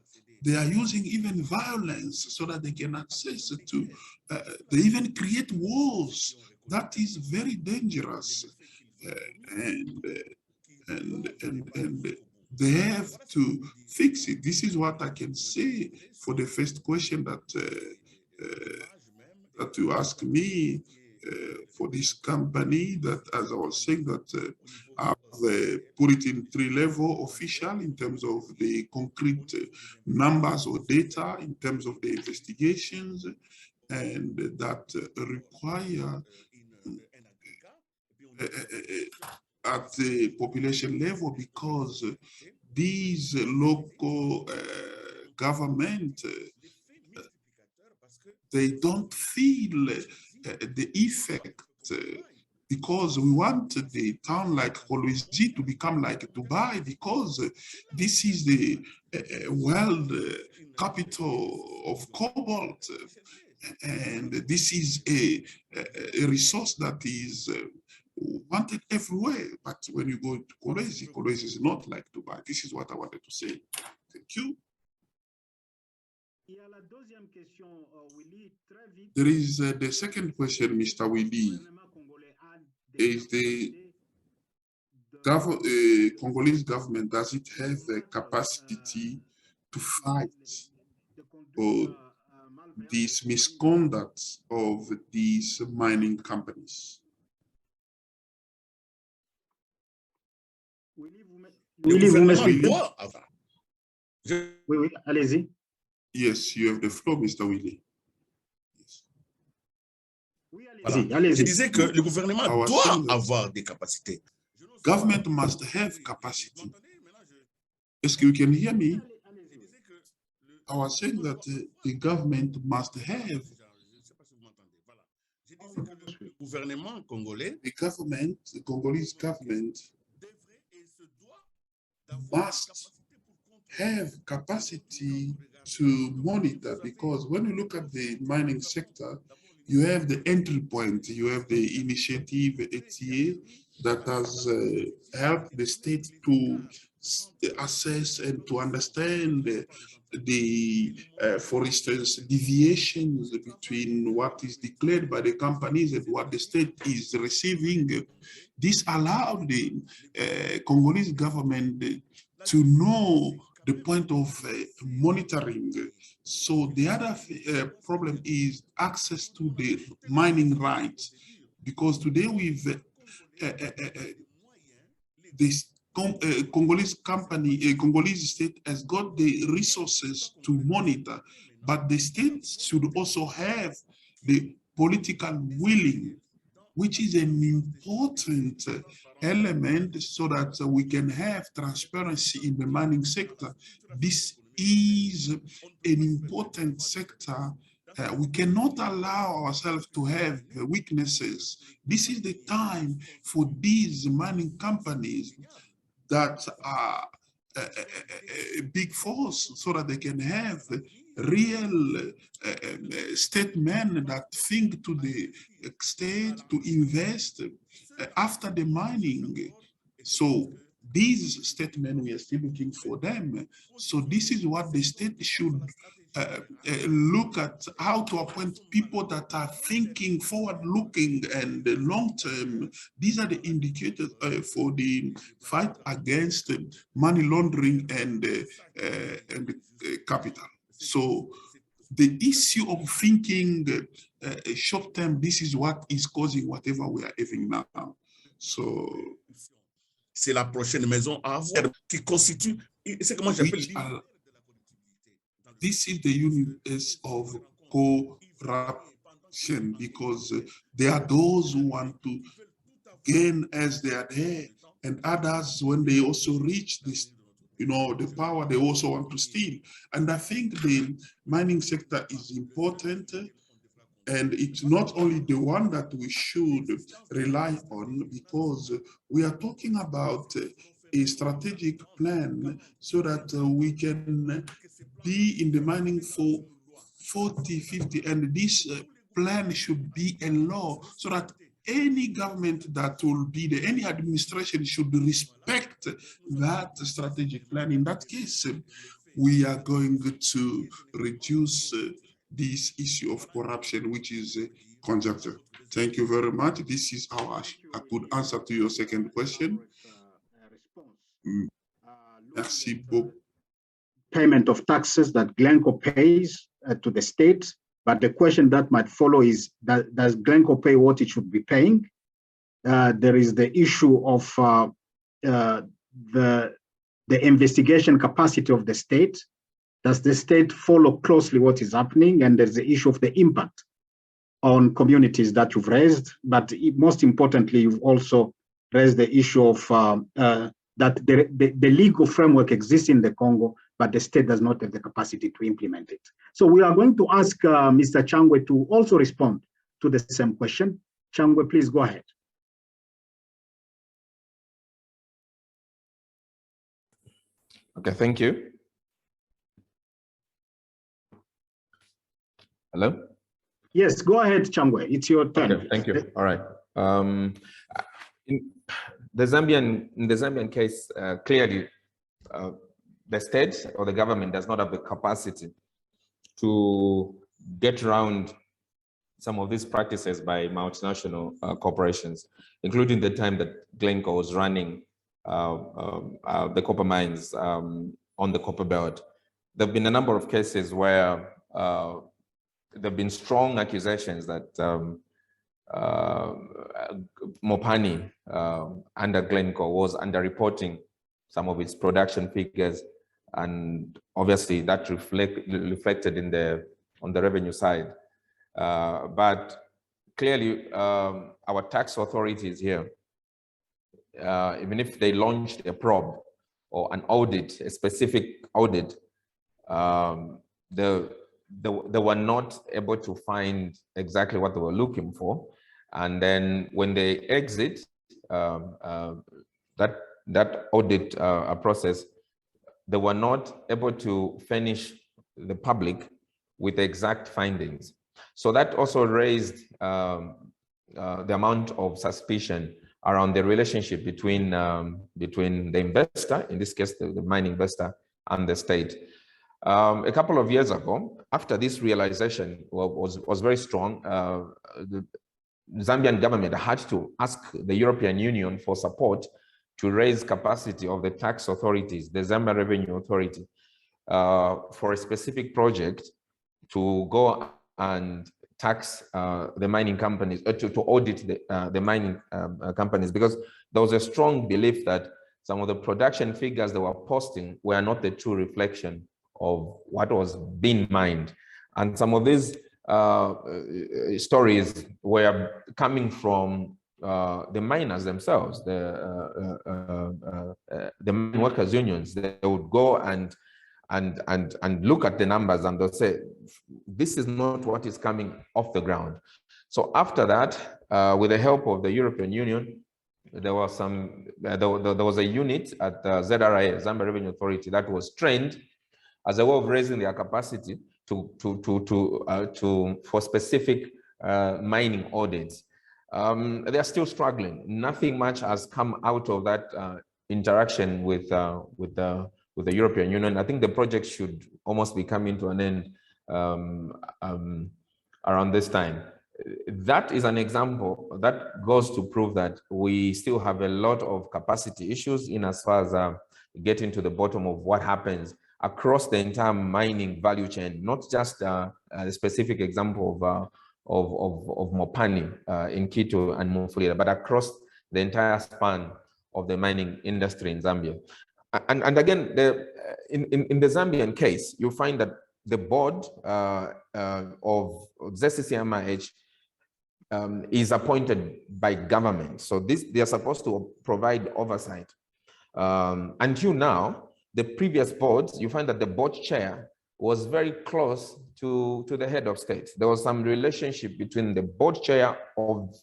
they are using even violence so that they can access to. They even create wars. That is very dangerous, and they have to fix it. This is what I can say for the first question that that you asked me for this company. That, as I was saying, that I've put it in 3-level official in terms of the concrete numbers or data, in terms of the investigations, and that require at the population level, because these local government, they don't feel the effect, because we want the town like Kolwezi to become like Dubai, because this is the world capital of cobalt, and this is a resource that is wanted everywhere. But when you go to Kolwezi, Kolwezi is not like Dubai. This is what I wanted to say. Thank you. There is the second question, Mr. Willy. Is the Congolese government, does it have the capacity to fight for these misconduct of these mining companies? Willy, vous m'expliquez? Oui, allez-y. Yes, you have the floor, Mr. Willy. Voilà. Je disais que le gouvernement doit avoir des capacités. Government must have capacity. Est-ce que you can hear me? I was saying that the government must have. Le gouvernement congolais, The Congolese government must have capacity to monitor, because when you look at the mining sector, you have the entry point, you have the initiative ETA that has helped the state to assess and to understand for instance, deviations between what is declared by the companies and what the state is receiving. This allowed the Congolese government to know the point of monitoring. So the other problem is access to the mining rights, because today we've this Congolese company, Congolese state has got the resources to monitor, but the state should also have the political willing, which is an important element so that we can have transparency in the mining sector. This is an important sector. We cannot allow ourselves to have weaknesses. This is the time for these mining companies that are a big force so that they can have real statesmen that think to the state to invest after the mining. So these statesmen, we are still looking for them. So this is what the state should look at, how to appoint people that are thinking forward-looking and long-term. These are the indicators for the fight against money laundering and capital. So the issue of thinking short-term, this is what is causing whatever we are having now. So c'est la prochaine maison à avoir qui constitue, c'est comment j'appelle. This is the universe of corruption, because there are those who want to gain as they are there, and others, when they also reach this, the power, they also want to steal. And I think the mining sector is important, and it's not only the one that we should rely on, because we are talking about a strategic plan so that we can be in the mining for 40, 50, and this plan should be a law so that any government that will be there, any administration should respect that strategic plan. In that case, we are going to reduce this issue of corruption, which is conjuncture. Thank you very much. This is how I could answer to your second question. Merci beaucoup. Payment of taxes that Glencore pays to the state, but the question that might follow is that does Glencore pay what it should be paying? There is the issue of the investigation capacity of the state. Does the state follow closely what is happening? And there's the issue of the impact on communities that you've raised, but most importantly, you've also raised the issue of that the legal framework exists in the Congo, but the state does not have the capacity to implement it. So we are going to ask Mr. Changwe to also respond to the same question. Changwe, please go ahead. Okay, thank you. Hello? Yes, go ahead, Changwe. It's your turn. Okay, thank you. All right. In the Zambian case, clearly, the state or the government does not have the capacity to get around some of these practices by multinational corporations, including the time that Glencore was running the copper mines on the copper belt. There have been a number of cases where there have been strong accusations that Mopani under Glencore was underreporting some of its production figures, and obviously that reflected on the revenue side. But clearly, our tax authorities here, even if they launched a probe or an audit, a specific audit, they were not able to find exactly what they were looking for. And then when they exit that audit process, they were not able to furnish the public with exact findings. So that also raised the amount of suspicion around the relationship between the investor, in this case, the mining investor, and the state. A couple of years ago, after this realization was very strong, the Zambian government had to ask the European Union for support to raise capacity of the tax authorities, the Zambia Revenue Authority, for a specific project to go and tax the mining companies, to audit the mining companies, because there was a strong belief that some of the production figures they were posting were not the true reflection of what was being mined. And some of these stories were coming from the miners themselves, the mine workers unions. They would go and look at the numbers and they'll say, this is not what is coming off the ground. So after that, with the help of the European Union, there was there was a unit at the ZRA, Zambia Revenue Authority, that was trained as a way of raising their capacity for specific mining audits. They are still struggling. Nothing much has come out of that interaction with the European Union. I think the project should almost be coming to an end around this time. That is an example that goes to prove that we still have a lot of capacity issues in as far as getting to the bottom of what happens across the entire mining value chain, not just a specific example of Mopani in Quito and Mufulira, but across the entire span of the mining industry in Zambia. And again, in the Zambian case, you find that the board of ZCCMIH is appointed by government. So they are supposed to provide oversight. Until now, the previous boards, you find that the board chair was very close to the head of state. There was some relationship between the board chair of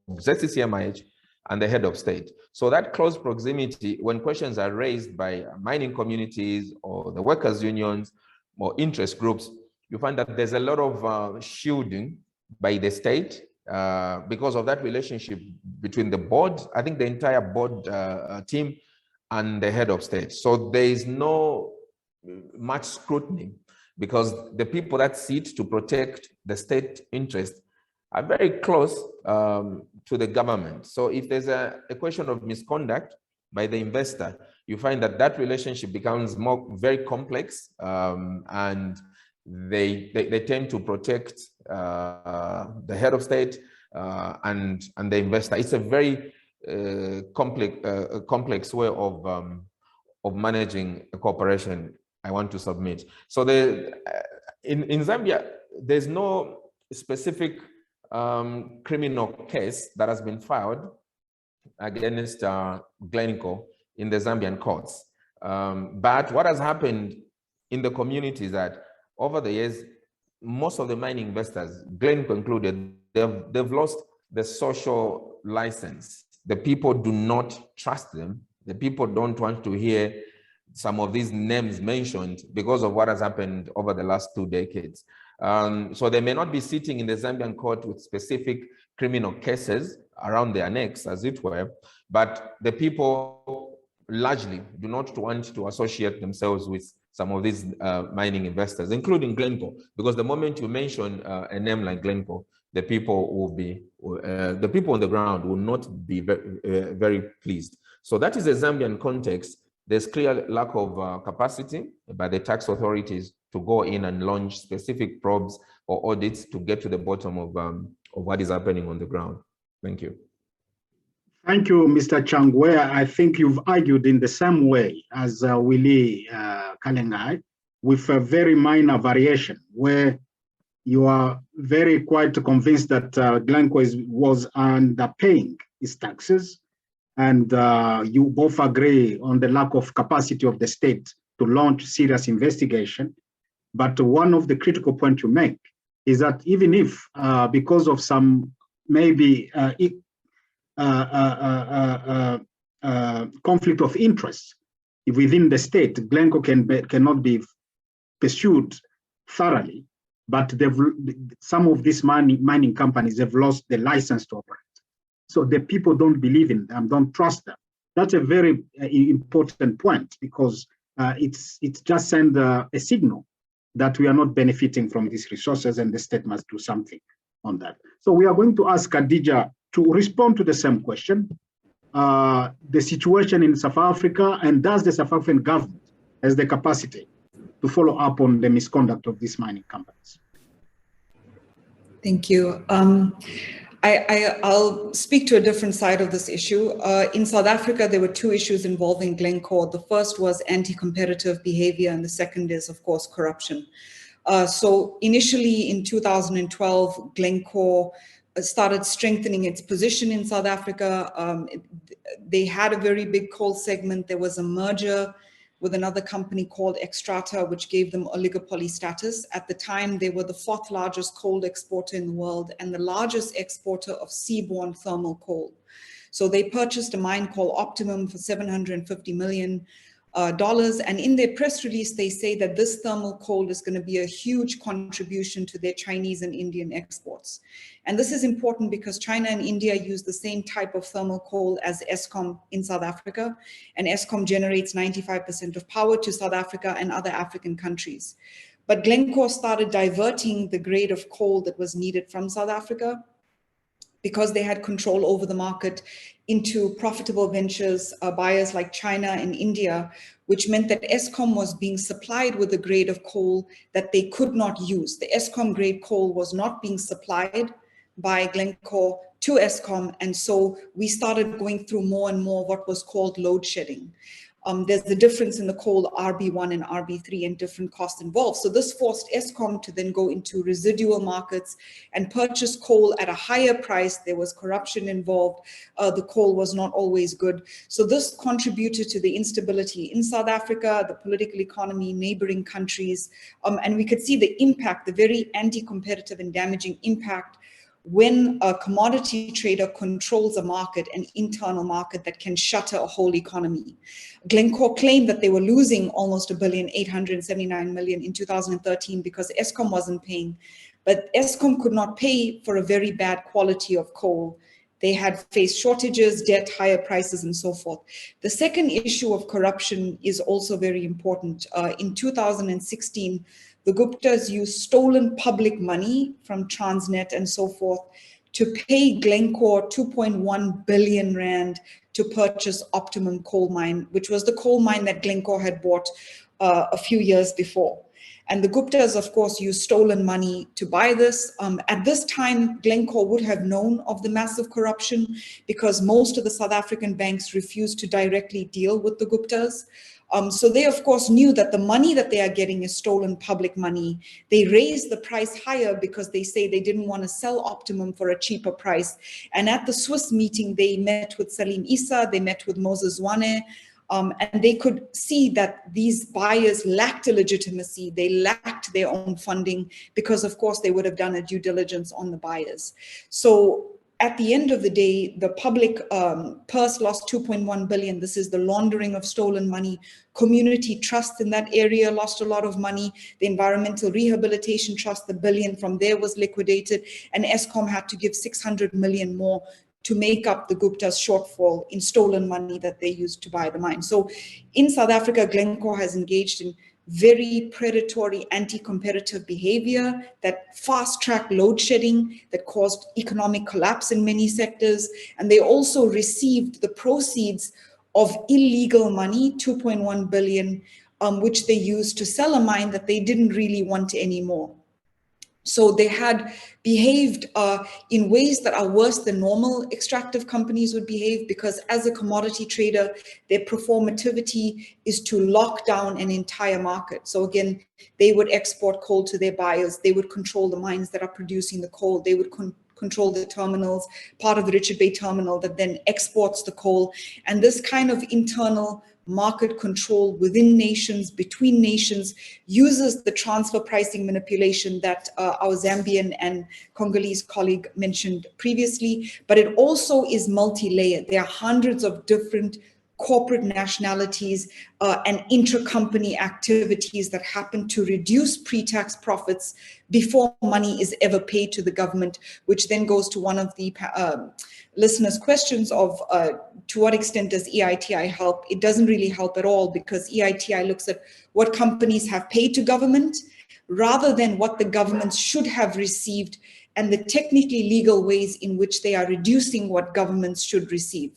ZCCMIH and the head of state. So that close proximity, when questions are raised by mining communities or the workers' unions or interest groups, you find that there's a lot of shielding by the state because of that relationship between the board, I think the entire board team, and the head of state. So there is no much scrutiny because the people that sit to protect the state interest are very close to the government. So if there's a question of misconduct by the investor, you find that that relationship becomes very complex, and they tend to protect the head of state and the investor. It's a very complex way of managing a corporation, I want to submit. So in Zambia, there's no specific criminal case that has been filed against Glencore in the Zambian courts. But what has happened in the community is that over the years, most of the mining investors, Glencore included, they've lost the social license. The people do not trust them. The people don't want to hear some of these names mentioned because of what has happened over the last 2 decades. So they may not be sitting in the Zambian court with specific criminal cases around their necks, as it were, but the people largely do not want to associate themselves with some of these mining investors, including Glencore, because the moment you mention a name like Glencore, the people on the ground will not be very pleased. So that is a Zambian context. There's clear lack of capacity by the tax authorities to go in and launch specific probes or audits to get to the bottom of what is happening on the ground. Thank you. Thank you, Mr. Changwe. I think you've argued in the same way as Willie Kalengai, with a very minor variation, where you are very quite convinced that Glencore was underpaying its taxes, and you both agree on the lack of capacity of the state to launch serious investigation. But one of the critical points you make is that even if, because of some maybe conflict of interest within the state, Glencore cannot be pursued thoroughly, but some of these mining companies have lost the license to operate. So the people don't believe in them, don't trust them. That's a very important point, because it's just send a signal that we are not benefiting from these resources, and the state must do something on that. So we are going to ask Khadija to respond to the same question, the situation in South Africa, and does the South African government has the capacity to follow up on the misconduct of these mining companies? Thank you. I'll speak to a different side of this issue. In South Africa, there were two issues involving Glencore. The first was anti-competitive behavior, and the second is, of course, corruption. So initially in 2012, Glencore started strengthening its position in South Africa. They had a very big coal segment. There was a merger with another company called Xstrata, which gave them oligopoly status. At the time, they were the fourth largest coal exporter in the world and the largest exporter of seaborne thermal coal. So they purchased a mine called Optimum for $750 million. And in their press release, they say that this thermal coal is going to be a huge contribution to their Chinese and Indian exports. And this is important because China and India use the same type of thermal coal as Eskom in South Africa. And Eskom generates 95% of power to South Africa and other African countries. But Glencore started diverting the grade of coal that was needed from South Africa because they had control over the market into profitable ventures, buyers like China and India, which meant that Eskom was being supplied with a grade of coal that they could not use. The Eskom grade coal was not being supplied by Glencore to Eskom, and so we started going through more and more what was called load shedding. There's the difference in the coal RB1 and RB3 and different costs involved. So this forced Eskom to then go into residual markets and purchase coal at a higher price. There was corruption involved. The coal was not always good. So this contributed to the instability in South Africa, the political economy, neighboring countries. And we could see the impact, the very anti-competitive and damaging impact when a commodity trader controls a market, an internal market that can shutter a whole economy. Glencore claimed that they were losing almost $1.879 billion in 2013 because Eskom wasn't paying. But Eskom could not pay for a very bad quality of coal. They had faced shortages, debt, higher prices, and so forth. The second issue of corruption is also very important. In 2016, the Guptas used stolen public money from Transnet and so forth to pay Glencore 2.1 billion rand to purchase Optimum coal mine, which was the coal mine that Glencore had bought a few years before. And the Guptas, of course, used stolen money to buy this. At this time, Glencore would have known of the massive corruption because most of the South African banks refused to directly deal with the Guptas. So they, of course, knew that the money that they are getting is stolen public money. They raised the price higher because they say they didn't want to sell Optimum for a cheaper price. And at the Swiss meeting, they met with Salim Issa, they met with Moses Zwane, and they could see that these buyers lacked a legitimacy. They lacked their own funding because, of course, they would have done a due diligence on the buyers. So at the end of the day, the public purse lost 2.1 billion. This is the laundering of stolen money. Community trust in that area lost a lot of money. The Environmental Rehabilitation Trust, the billion from there was liquidated, and Eskom had to give 600 million more to make up the Gupta's shortfall in stolen money that they used to buy the mine. So in South Africa, Glencore has engaged in very predatory anti-competitive behavior that fast-tracked load shedding, that caused economic collapse in many sectors. And they also received the proceeds of illegal money, 2.1 billion, which they used to sell a mine that they didn't really want anymore. So they had behaved in ways that are worse than normal extractive companies would behave, because as a commodity trader, their performativity is to lock down an entire market. So again, they would export coal to their buyers. They would control the mines that are producing the coal. They would control the terminals, part of the Richard Bay terminal that then exports the coal. And this kind of internal market control within nations, between nations, uses the transfer pricing manipulation that our Zambian and Congolese colleague mentioned previously, but it also is multi-layered. There are hundreds of different corporate nationalities and intra-company activities that happen to reduce pre-tax profits before money is ever paid to the government, which then goes to one of the listeners' questions of to what extent does EITI help? It doesn't really help at all, because EITI looks at what companies have paid to government rather than what the governments should have received and the technically legal ways in which they are reducing what governments should receive.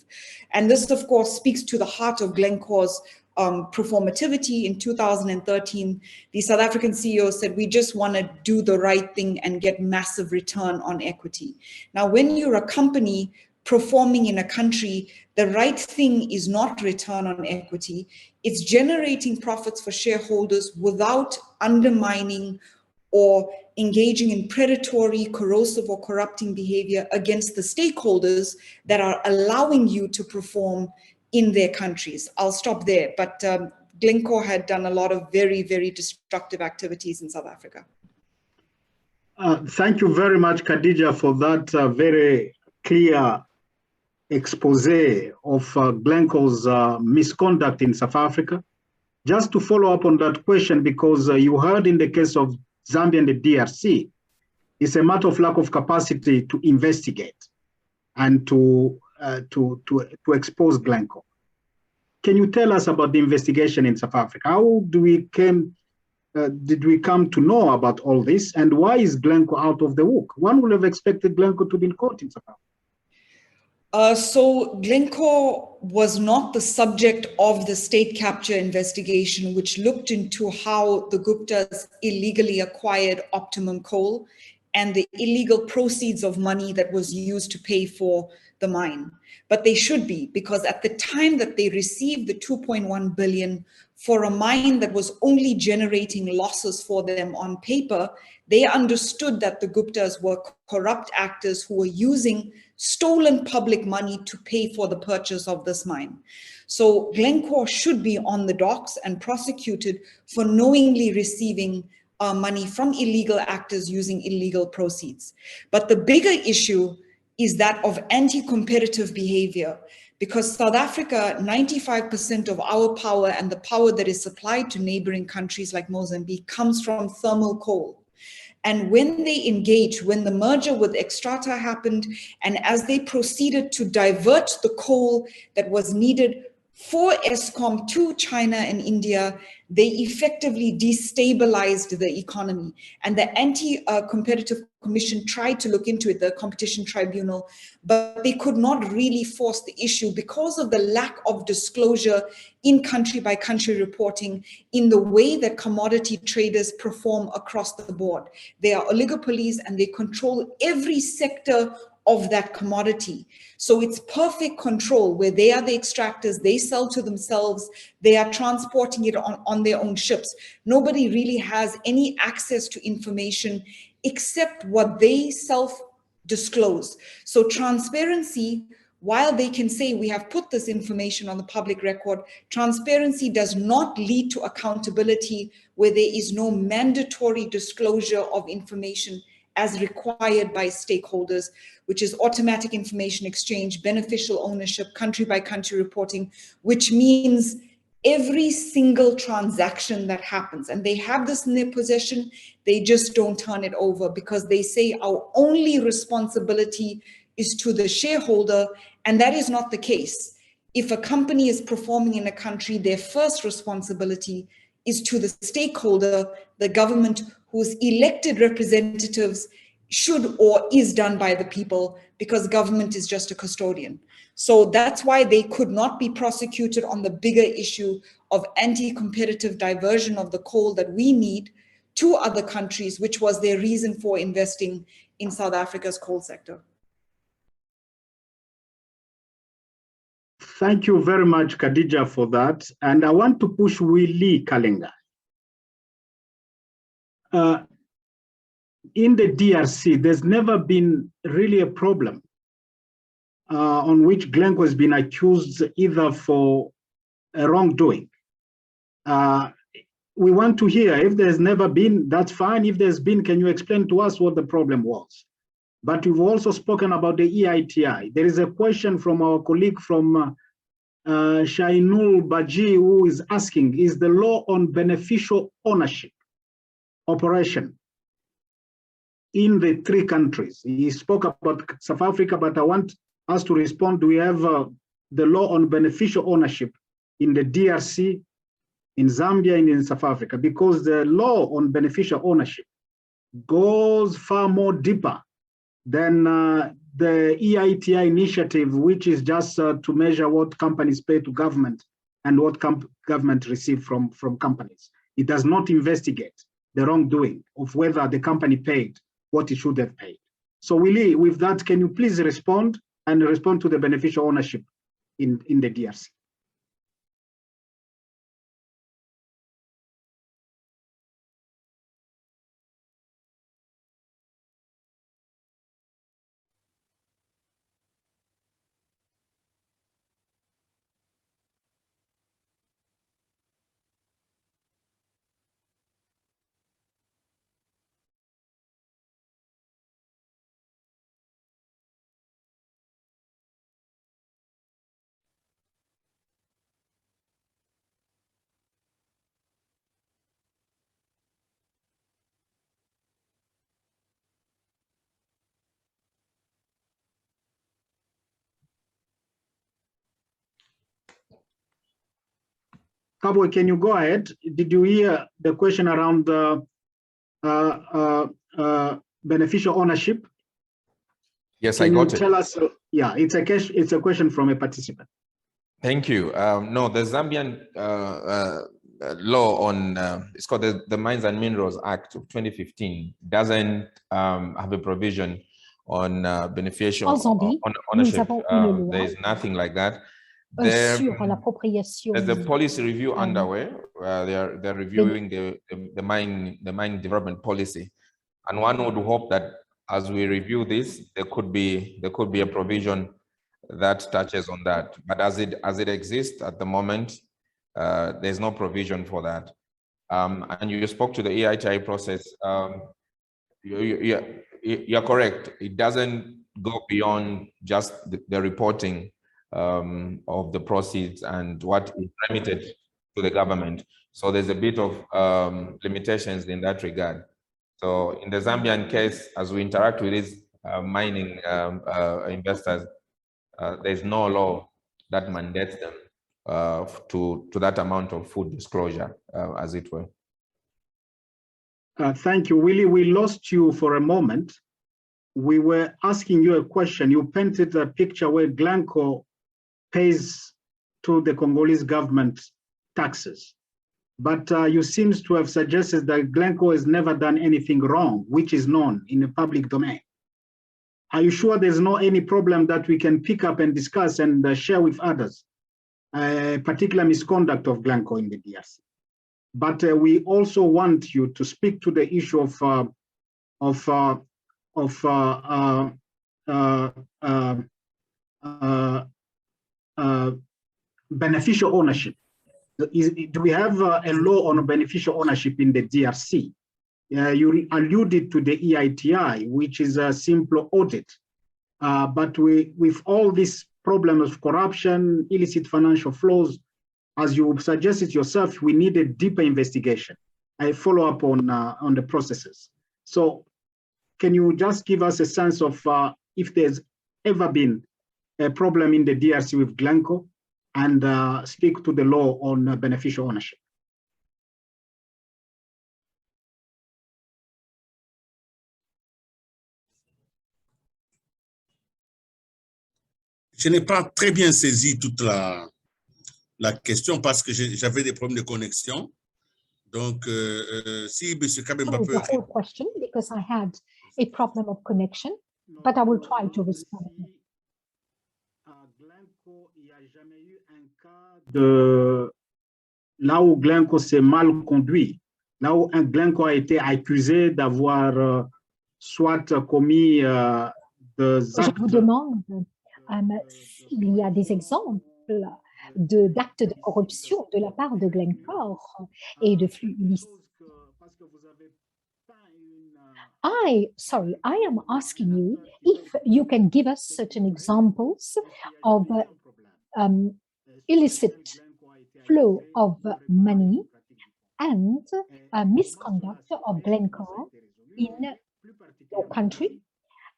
And this, of course, speaks to the heart of Glencore's performativity. In 2013, the South African CEO said, we just want to do the right thing and get massive return on equity. Now, when you're a company performing in a country, the right thing is not return on equity. It's generating profits for shareholders without undermining or engaging in predatory, corrosive, or corrupting behavior against the stakeholders that are allowing you to perform in their countries. I'll stop there, but Glencore had done a lot of very, very destructive activities in South Africa. Thank you very much, Khadija, for that very clear expose of Glencore's misconduct in South Africa. Just to follow up on that question, because you heard in the case of Zambia and the DRC, it's a matter of lack of capacity to investigate and to expose Glencore. Can you tell us about the investigation in South Africa? How did we come to know about all this, and why is Glencore out of the hook? One would have expected Glencore to be in court in South Africa. So Glencore was not the subject of the state capture investigation, which looked into how the Guptas illegally acquired optimum coal and the illegal proceeds of money that was used to pay for the mine. But they should be, because at the time that they received the 2.1 billion for a mine that was only generating losses for them on paper, they understood that the Guptas were corrupt actors who were using stolen public money to pay for the purchase of this mine. So Glencore should be on the docks and prosecuted for knowingly receiving money from illegal actors using illegal proceeds. But the bigger issue is that of anti-competitive behavior, because South Africa, 95% of our power and the power that is supplied to neighboring countries like Mozambique comes from thermal coal. And when they engaged, when the merger with Xstrata happened, and as they proceeded to divert the coal that was needed for Eskom to China and India, they effectively destabilized the economy. And the Anti-Competitive Commission tried to look into it, the Competition Tribunal, but they could not really force the issue because of the lack of disclosure in country-by-country reporting in the way that commodity traders perform across the board. They are oligopolies and they control every sector of that commodity. So it's perfect control where they are the extractors, they sell to themselves, they are transporting it on their own ships. Nobody really has any access to information except what they self-disclose. So transparency, while they can say we have put this information on the public record, transparency does not lead to accountability where there is no mandatory disclosure of information as required by stakeholders, which is automatic information exchange, beneficial ownership, country-by-country reporting, which means every single transaction that happens, and they have this in their possession, they just don't turn it over because they say our only responsibility is to the shareholder, and that is not the case. If a company is performing in a country, their first responsibility is to the stakeholder, the government, whose elected representatives should or is done by the people, because government is just a custodian. So that's why they could not be prosecuted on the bigger issue of anti-competitive diversion of the coal that we need to other countries, which was their reason for investing in South Africa's coal sector. Thank you very much, Khadija, for that. And I want to push Willie Kalenga. In the DRC, there's never been really a problem on which Glencore has been accused either for a wrongdoing. We want to hear, if there's never been, that's fine. If there's been, can you explain to us what the problem was? But we've also spoken about the EITI. There is a question from our colleague from Shainul Baji, who is asking, is the law on beneficial ownership operation in the three countries? He spoke about South Africa, but I want us to respond. Do we have the law on beneficial ownership in the DRC, in Zambia, and in South Africa? Because the law on beneficial ownership goes far more deeper than the EITI initiative, which is just to measure what companies pay to government and what government receive from companies. It does not investigate the wrongdoing of whether the company paid what it should have paid. So Willie, with that, can you please respond to the beneficial ownership in the DRC? Cowboy, can you go ahead? Did you hear the question around beneficial ownership? Yes, Can I got you it. tell us? Yeah, it's a question from a participant. Thank you. No, the Zambian law on, it's called the Mines and Minerals Act of 2015, doesn't have a provision on beneficial ownership. There is nothing like that. There's a policy review underway. They're reviewing the mine development policy, and one would hope that as we review this, there could be a provision that touches on that. But as it exists at the moment, there's no provision for that. And you spoke to the EITI process. You're correct. It doesn't go beyond just the reporting of the proceeds and what is remitted to the government. So there's a bit of limitations in that regard. So in the Zambian case, as we interact with these mining investors, there's no law that mandates them to that amount of full disclosure, as it were. Thank you, Willie. We lost you for a moment. We were asking you a question. You painted a picture where Glencore pays to the Congolese government taxes. But you seem to have suggested that Glencore has never done anything wrong, which is known in the public domain. Are you sure there's no any problem that we can pick up and discuss and share with others, particular misconduct of Glencore in the DRC? But we also want you to speak to the issue of beneficial ownership. Do we have a law on beneficial ownership in the DRC? You alluded to the EITI, which is a simple audit. But with all these problems of corruption, illicit financial flows, as you suggested yourself, we need a deeper investigation. I follow up on the processes. So can you just give us a sense of if there's ever been a problem in the DRC with Glencore, and speak to the law on beneficial ownership? Je n'ai pas très bien saisi toute la question parce que j'avais des problèmes de connexion. Donc, si M. Kabemba peut... The whole question, because I had a problem of connection, but I will try to respond. Glencore, il n'y a jamais eu un cas de là où Glencore s'est mal conduit, là où un Glencore a été accusé d'avoir soit commis des actes. Je vous demande s'il y a des exemples d'actes de corruption de la part de Glencore et de flux illicites. I am asking you if you can give us certain examples of illicit flow of money and misconduct of Glencore in your country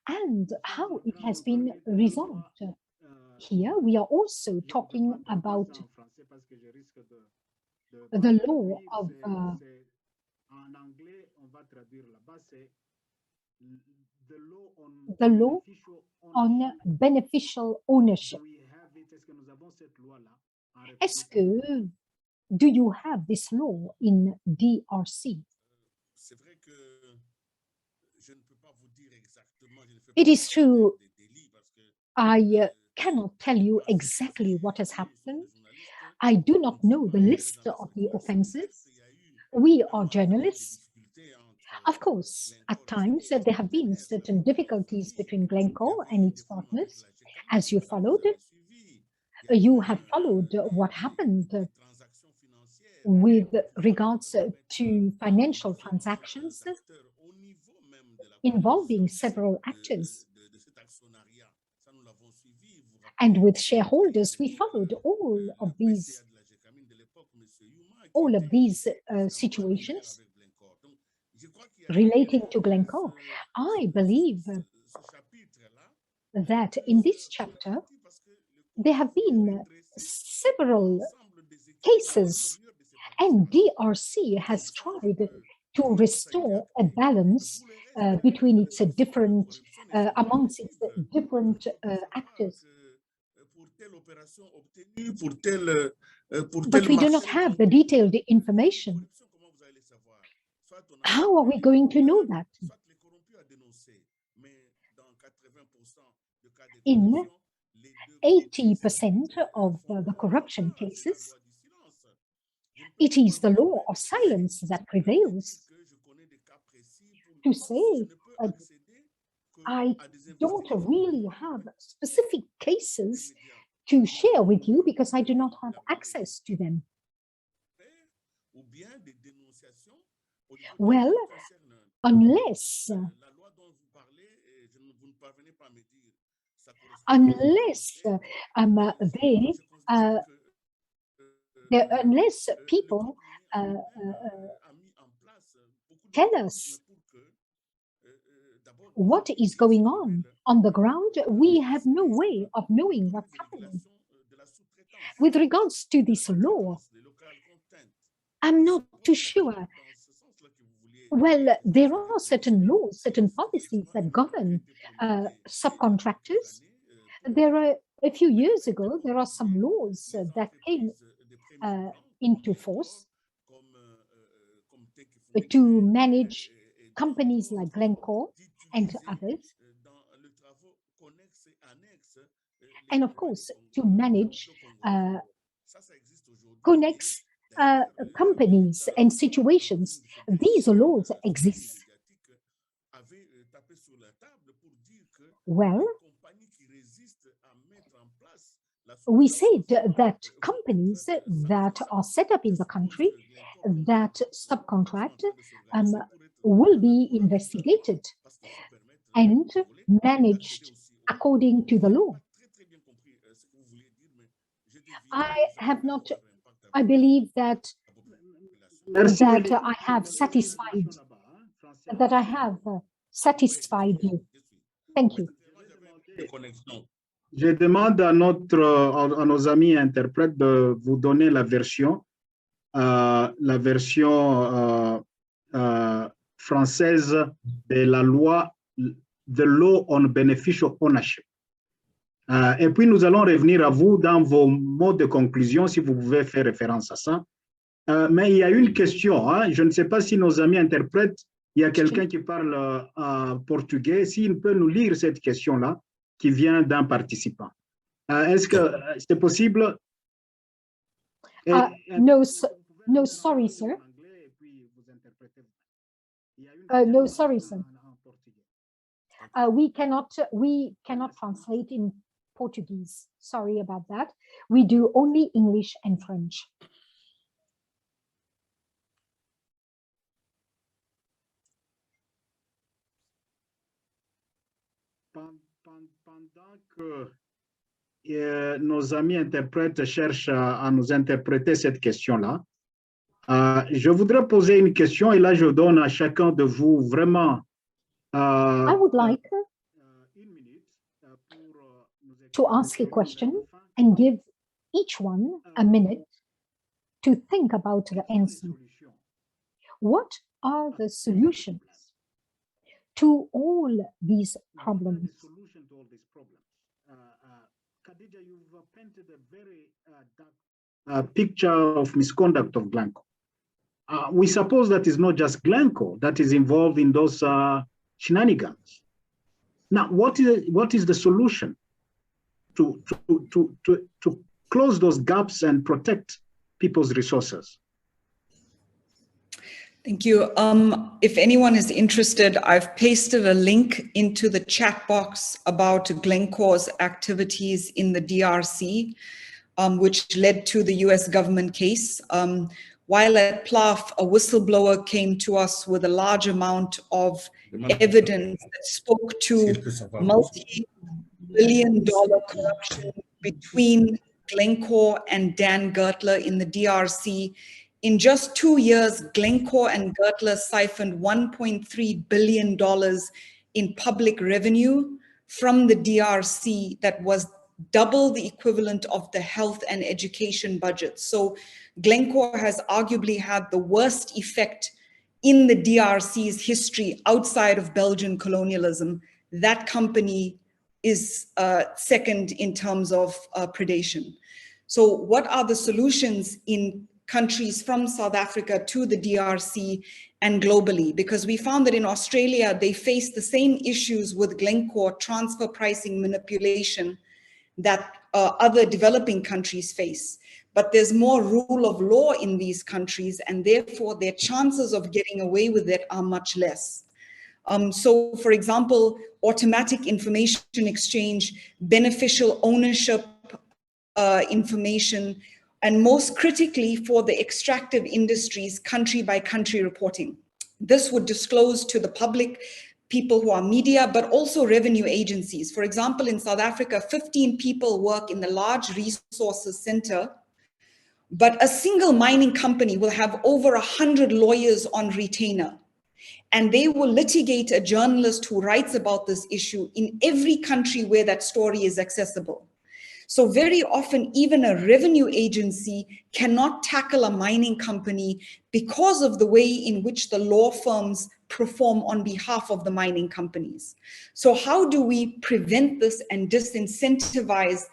and how it has been resolved. Here we are also talking about the law of the law on beneficial ownership. Est-ce que do you have this law in DRC? It is true, I cannot tell you exactly what has happened. I do not know the list of the offenses. We are journalists. Of course, at times there have been certain difficulties between Glencore and its partners. As you have followed what happened with regards to financial transactions involving several actors. And with shareholders, we followed all of these situations relating to Glencore. I believe that in this chapter, there have been several cases, and DRC has tried to restore a balance between its different, amongst its different actors. But we do not have the detailed information. How are we going to know that? In 80% of the corruption cases, it is the law of silence that prevails. To say, I don't really have specific cases to share with you because I do not have access to them. Well, unless people tell us what is going on the ground, we have no way of knowing what's happening. With regards to this law, I'm not too sure. Well, there are certain laws, certain policies that govern subcontractors. There are, a few years ago, there are some laws that came into force to manage companies like Glencore and others. And of course, to manage connex companies and situations. These laws exist. Well, we said that companies that are set up in the country that subcontract will be investigated and managed according to the law. I believe that I have satisfied you. Thank you. Je demande à nos amis interprètes de vous donner la version française de la loi, the law on beneficial ownership. Et puis nous allons revenir à vous dans vos mots de conclusion si vous pouvez faire référence à ça. Mais il y a une question, hein, je ne sais pas si nos amis interprètes, il y a quelqu'un qui parle portugais, s'il peut nous lire cette question-là qui vient d'un participant. Est-ce que c'est possible? No, sorry, sir. No, sorry, sir. We cannot translate in Portuguese. Sorry about that. We do only English and French. Pendant que nos amis interprètes cherchent à nous interpréter cette question-là, je voudrais poser une question et là je donne à chacun de vous vraiment I would like to ask a question and give each one a minute to think about the answer. What are the solutions to all these problems? Khadija, you've painted a very dark picture of misconduct of Glencore. We suppose that is not just Glencore that is involved in those shenanigans. Now, what is the solution to close those gaps and protect people's resources? Thank you. If anyone is interested, I've pasted a link into the chat box about Glencore's activities in the DRC, which led to the US government case. While at PLAF, a whistleblower came to us with a large amount of evidence that spoke to multi-billion-dollar corruption between Glencore and Dan Gertler in the DRC. In just 2 years, Glencore and Gertler siphoned $1.3 billion in public revenue from the DRC that was double the equivalent of the health and education budget. So Glencore has arguably had the worst effect in the DRC's history outside of Belgian colonialism. That company is second in terms of predation. So what are the solutions in countries from South Africa to the DRC and globally? Because we found that in Australia, they face the same issues with Glencore transfer pricing manipulation that other developing countries face. But there's more rule of law in these countries, and therefore their chances of getting away with it are much less. So, for example, automatic information exchange, beneficial ownership information, and most critically for the extractive industries, country by country reporting. This would disclose to the public, people who are media, but also revenue agencies. For example, in South Africa, 15 people work in the large resources center, but a single mining company will have over 100 lawyers on retainer. And they will litigate a journalist who writes about this issue in every country where that story is accessible. So very often, even a revenue agency cannot tackle a mining company because of the way in which the law firms perform on behalf of the mining companies. So how do we prevent this and disincentivize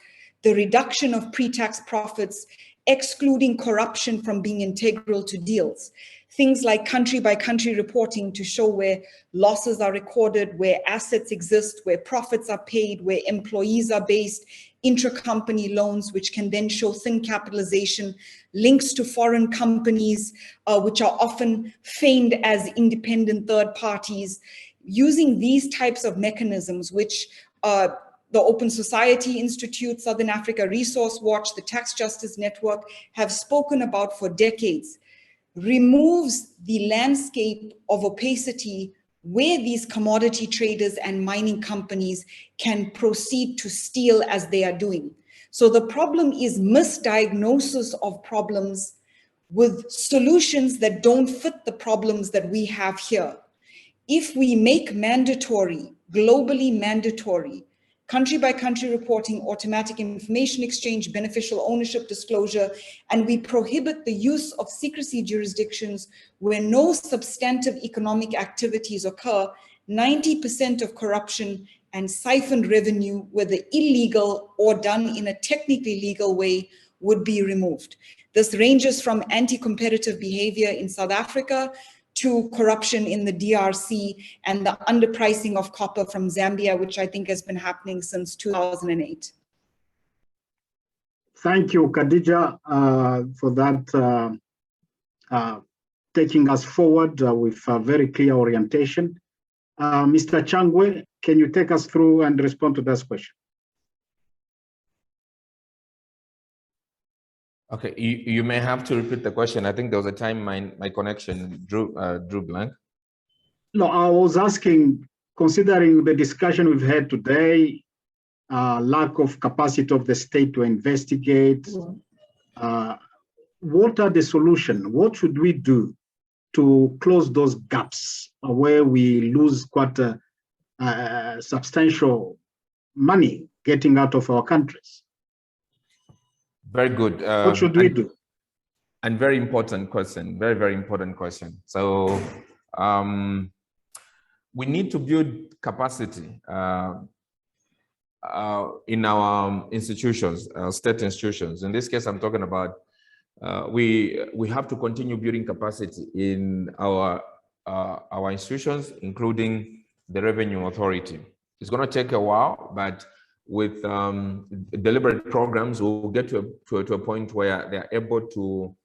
the reduction of pre-tax profits, excluding corruption from being integral to deals? Things like country by country reporting to show where losses are recorded, where assets exist, where profits are paid, where employees are based, intra-company loans, which can then show thin capitalization, links to foreign companies, which are often feigned as independent third parties. Using these types of mechanisms, which the Open Society Institute, Southern Africa Resource Watch, the Tax Justice Network have spoken about for decades, removes the landscape of opacity where these commodity traders and mining companies can proceed to steal as they are doing. So the problem is misdiagnosis of problems with solutions that don't fit the problems that we have here. If we make mandatory, globally mandatory, country by country reporting, automatic information exchange, beneficial ownership disclosure, and we prohibit the use of secrecy jurisdictions where no substantive economic activities occur, 90% of corruption and siphoned revenue, whether illegal or done in a technically legal way, would be removed. This ranges from anti-competitive behavior in South Africa to corruption in the DRC and the underpricing of copper from Zambia, which I think has been happening since 2008. Thank you, Khadija, for that, taking us forward with a very clear orientation. Mr. Changwe, can you take us through and respond to this question? Okay, you may have to repeat the question. I think there was a time my connection drew blank. No, I was asking, considering the discussion we've had today, lack of capacity of the state to investigate, what are the solutions? What should we do to close those gaps where we lose quite substantial money getting out of our countries? Very good. What should we do? And very important question, very, very important question. So we need to build capacity in our institutions, state institutions. In this case, I'm talking about we have to continue building capacity in our institutions, including the Revenue Authority. It's going to take a while, but with deliberate programs, we'll get to a point where they're able to,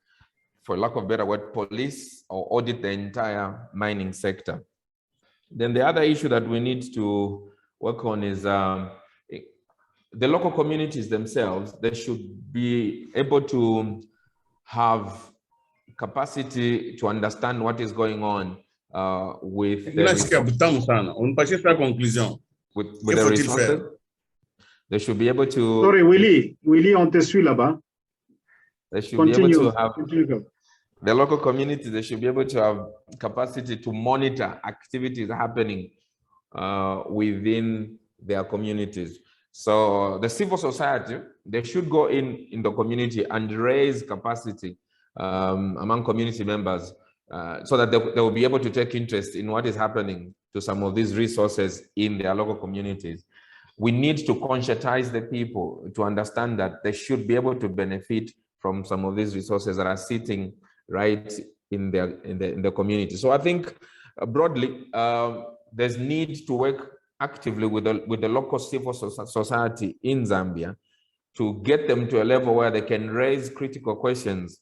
for lack of a better word, police or audit the entire mining sector. Then the other issue that we need to work on is the local communities themselves. They should be able to have capacity to understand what is going on with the resources. They should be able to. Sorry, Willie, on te suit là-bas. They should be able to have the local communities. They should be able to have capacity to monitor activities happening within their communities. So the civil society, they should go in the community and raise capacity among community members so that they will be able to take interest in what is happening to some of these resources in their local communities. We need to conscientize the people to understand that they should be able to benefit from some of these resources that are sitting right in the community. So I think broadly, there's need to work actively with the local civil society in Zambia to get them to a level where they can raise critical questions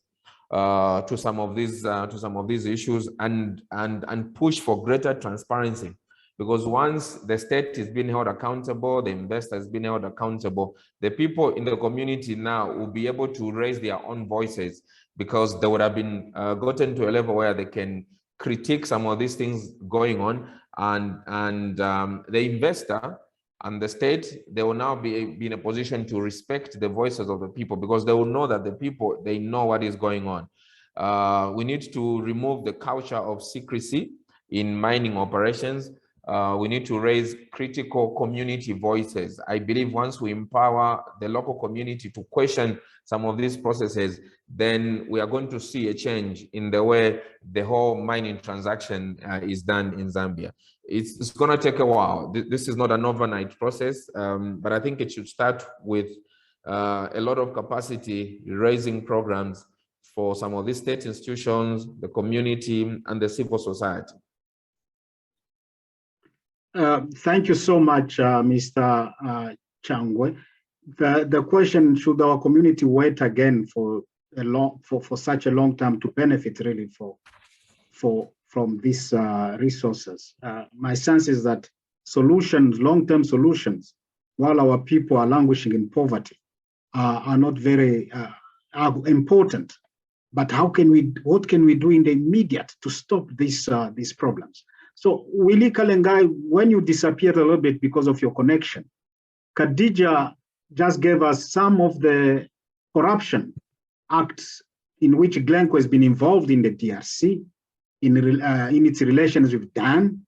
to some of these issues and push for greater transparency. Because once the state is being held accountable, the investor has been held accountable, the people in the community now will be able to raise their own voices because they would have been gotten to a level where they can critique some of these things going on, and the investor and the state, they will now be in a position to respect the voices of the people because they will know that the people, they know what is going on. We need to remove the culture of secrecy in mining operations. We need to raise critical community voices. I believe once we empower the local community to question some of these processes, then we are going to see a change in the way the whole mining transaction is done in Zambia. It's going to take a while. This is not an overnight process, but I think it should start with a lot of capacity raising programs for some of these state institutions, the community, and the civil society. Thank you so much, Mr. Changwe. The question, should our community wait again for such a long time to benefit really from these resources? My sense is that solutions, long-term solutions, while our people are languishing in poverty, are not very important. But what can we do in the immediate to stop these problems? So Willie Kalengai, when you disappeared a little bit because of your connection, Khadija just gave us some of the corruption acts in which Glencore has been involved in the DRC, in its relations with Dan.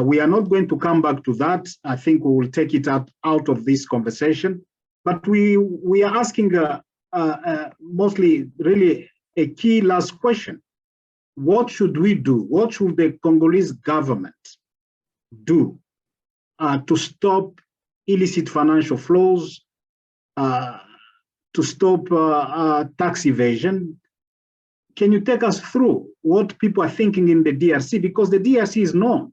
We are not going to come back to that. I think we will take it out of this conversation. But we are asking mostly really a key last question. What should we do? What should the Congolese government do to stop illicit financial flows, to stop tax evasion? Can you take us through what people are thinking in the DRC? Because the DRC is known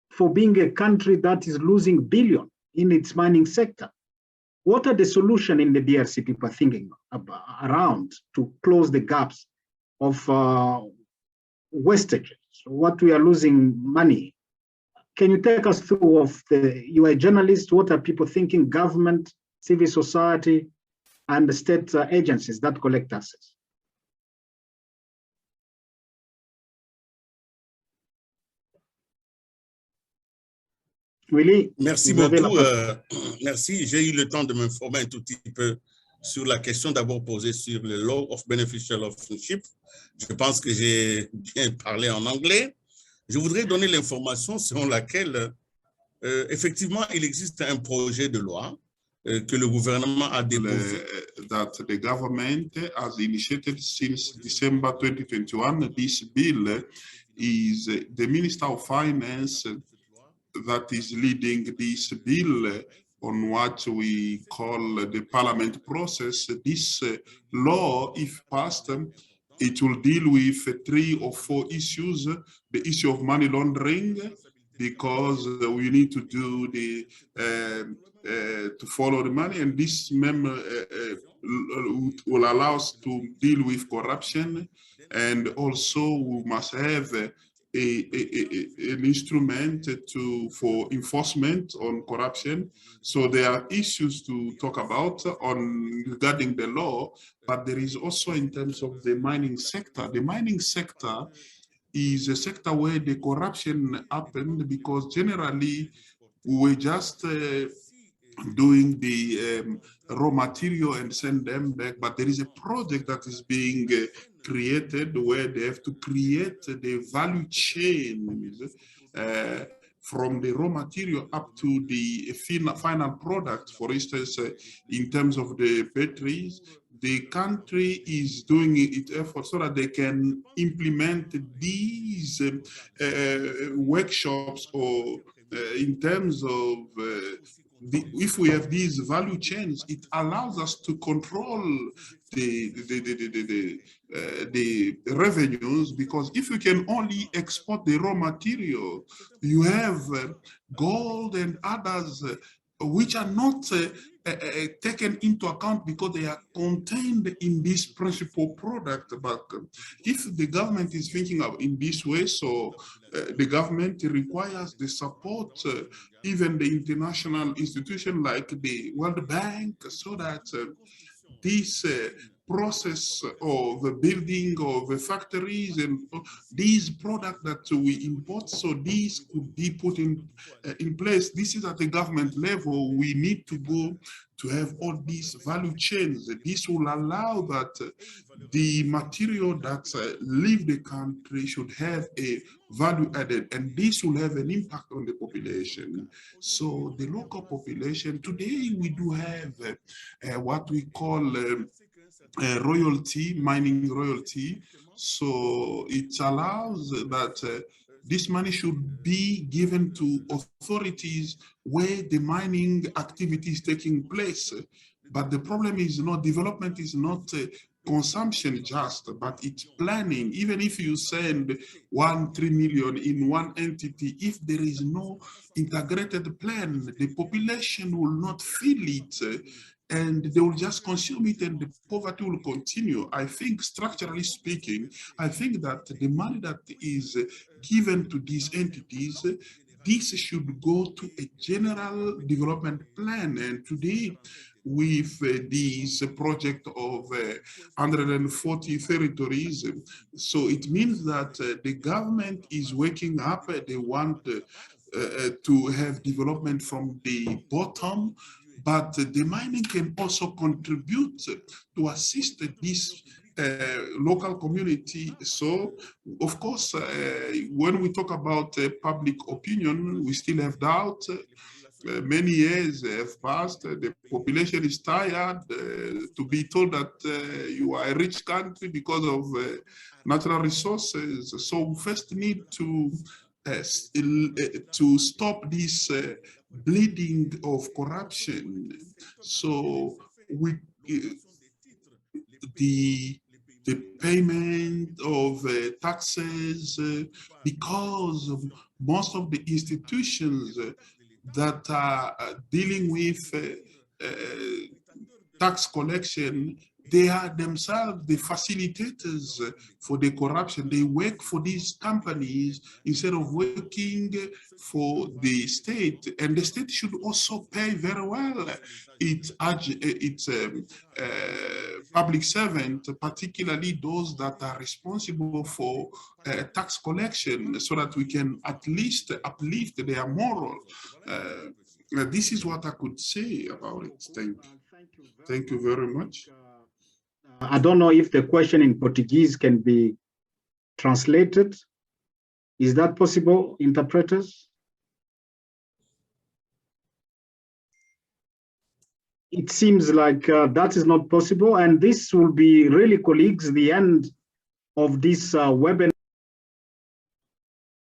for being a country that is losing billions in its mining sector. What are the solutions in the DRC people are thinking around to close the gaps of wastages, what we are losing money? Can you take us through you are a journalist, what are people thinking, government, civil society, and the state agencies that collect taxes? Willie, merci beaucoup. Merci. J'ai eu le temps de m'informer un tout petit peu sur la question d'abord posée sur le Law of Beneficial Ownership. Je pense que j'ai bien parlé en anglais. Je voudrais donner l'information selon laquelle, effectivement, il existe un projet de loi que le gouvernement a déposé. That the government has initiated since December 2021. This bill is the Minister of Finance that is leading this bill on what we call the parliament process. This law, if passed, it will deal with 3 or 4 issues. The issue of money laundering, because we need to do the to follow the money, and this will allow us to deal with corruption, and also we must have an instrument for enforcement on corruption. So there are issues to talk about regarding the law, but there is also in terms of the mining sector. The mining sector is a sector where the corruption happened because generally we were just doing the raw material and send them back, but there is a project that is being created where they have to create the value chain from the raw material up to the final product. For instance, in terms of the batteries, the country is doing its efforts so that they can implement these workshops, or in terms of if we have these value chains, it allows us to control the revenues, because if you can only export the raw material, you have gold and others which are not taken into account because they are contained in this principal product. But if the government is thinking of in this way, so the government requires the support, even the international institution like the World Bank, so that this process of the building of the factories and these products that we import, so these could be put in place. This is at the government level. We need to go to have all these value chains. This will allow that the material that leave the country should have a value added, and this will have an impact on the population. So the local population, today we do have what we call royalty, mining royalty. So it allows that this money should be given to authorities where the mining activity is taking place. But the problem is not, development is not consumption just, but it's planning. Even if you send 1-3 million in one entity, if there is no integrated plan, the population will not feel it, and they will just consume it, and the poverty will continue. I think, structurally speaking, I think that the money that is given to these entities, this should go to a general development plan. And today, with this project of 140 territories, so it means that the government is waking up. They want to have development from the bottom, but the mining can also contribute to assist this local community. So, of course, when we talk about public opinion, we still have doubt. Many years have passed. The population is tired to be told that you are a rich country because of natural resources. So we first need to stop this bleeding of corruption. So the payment of taxes, because most of the institutions that are dealing with tax collection, they are themselves the facilitators for the corruption. They work for these companies instead of working for the state, and the state should also pay very well its public servant, particularly those that are responsible for tax collection, so that we can at least uplift their moral. This is what I could say about it. Thank you very much. I don't know if the question in Portuguese can be translated. Is that possible, interpreters? It seems like that is not possible, and this will be really, colleagues, the end of this webinar.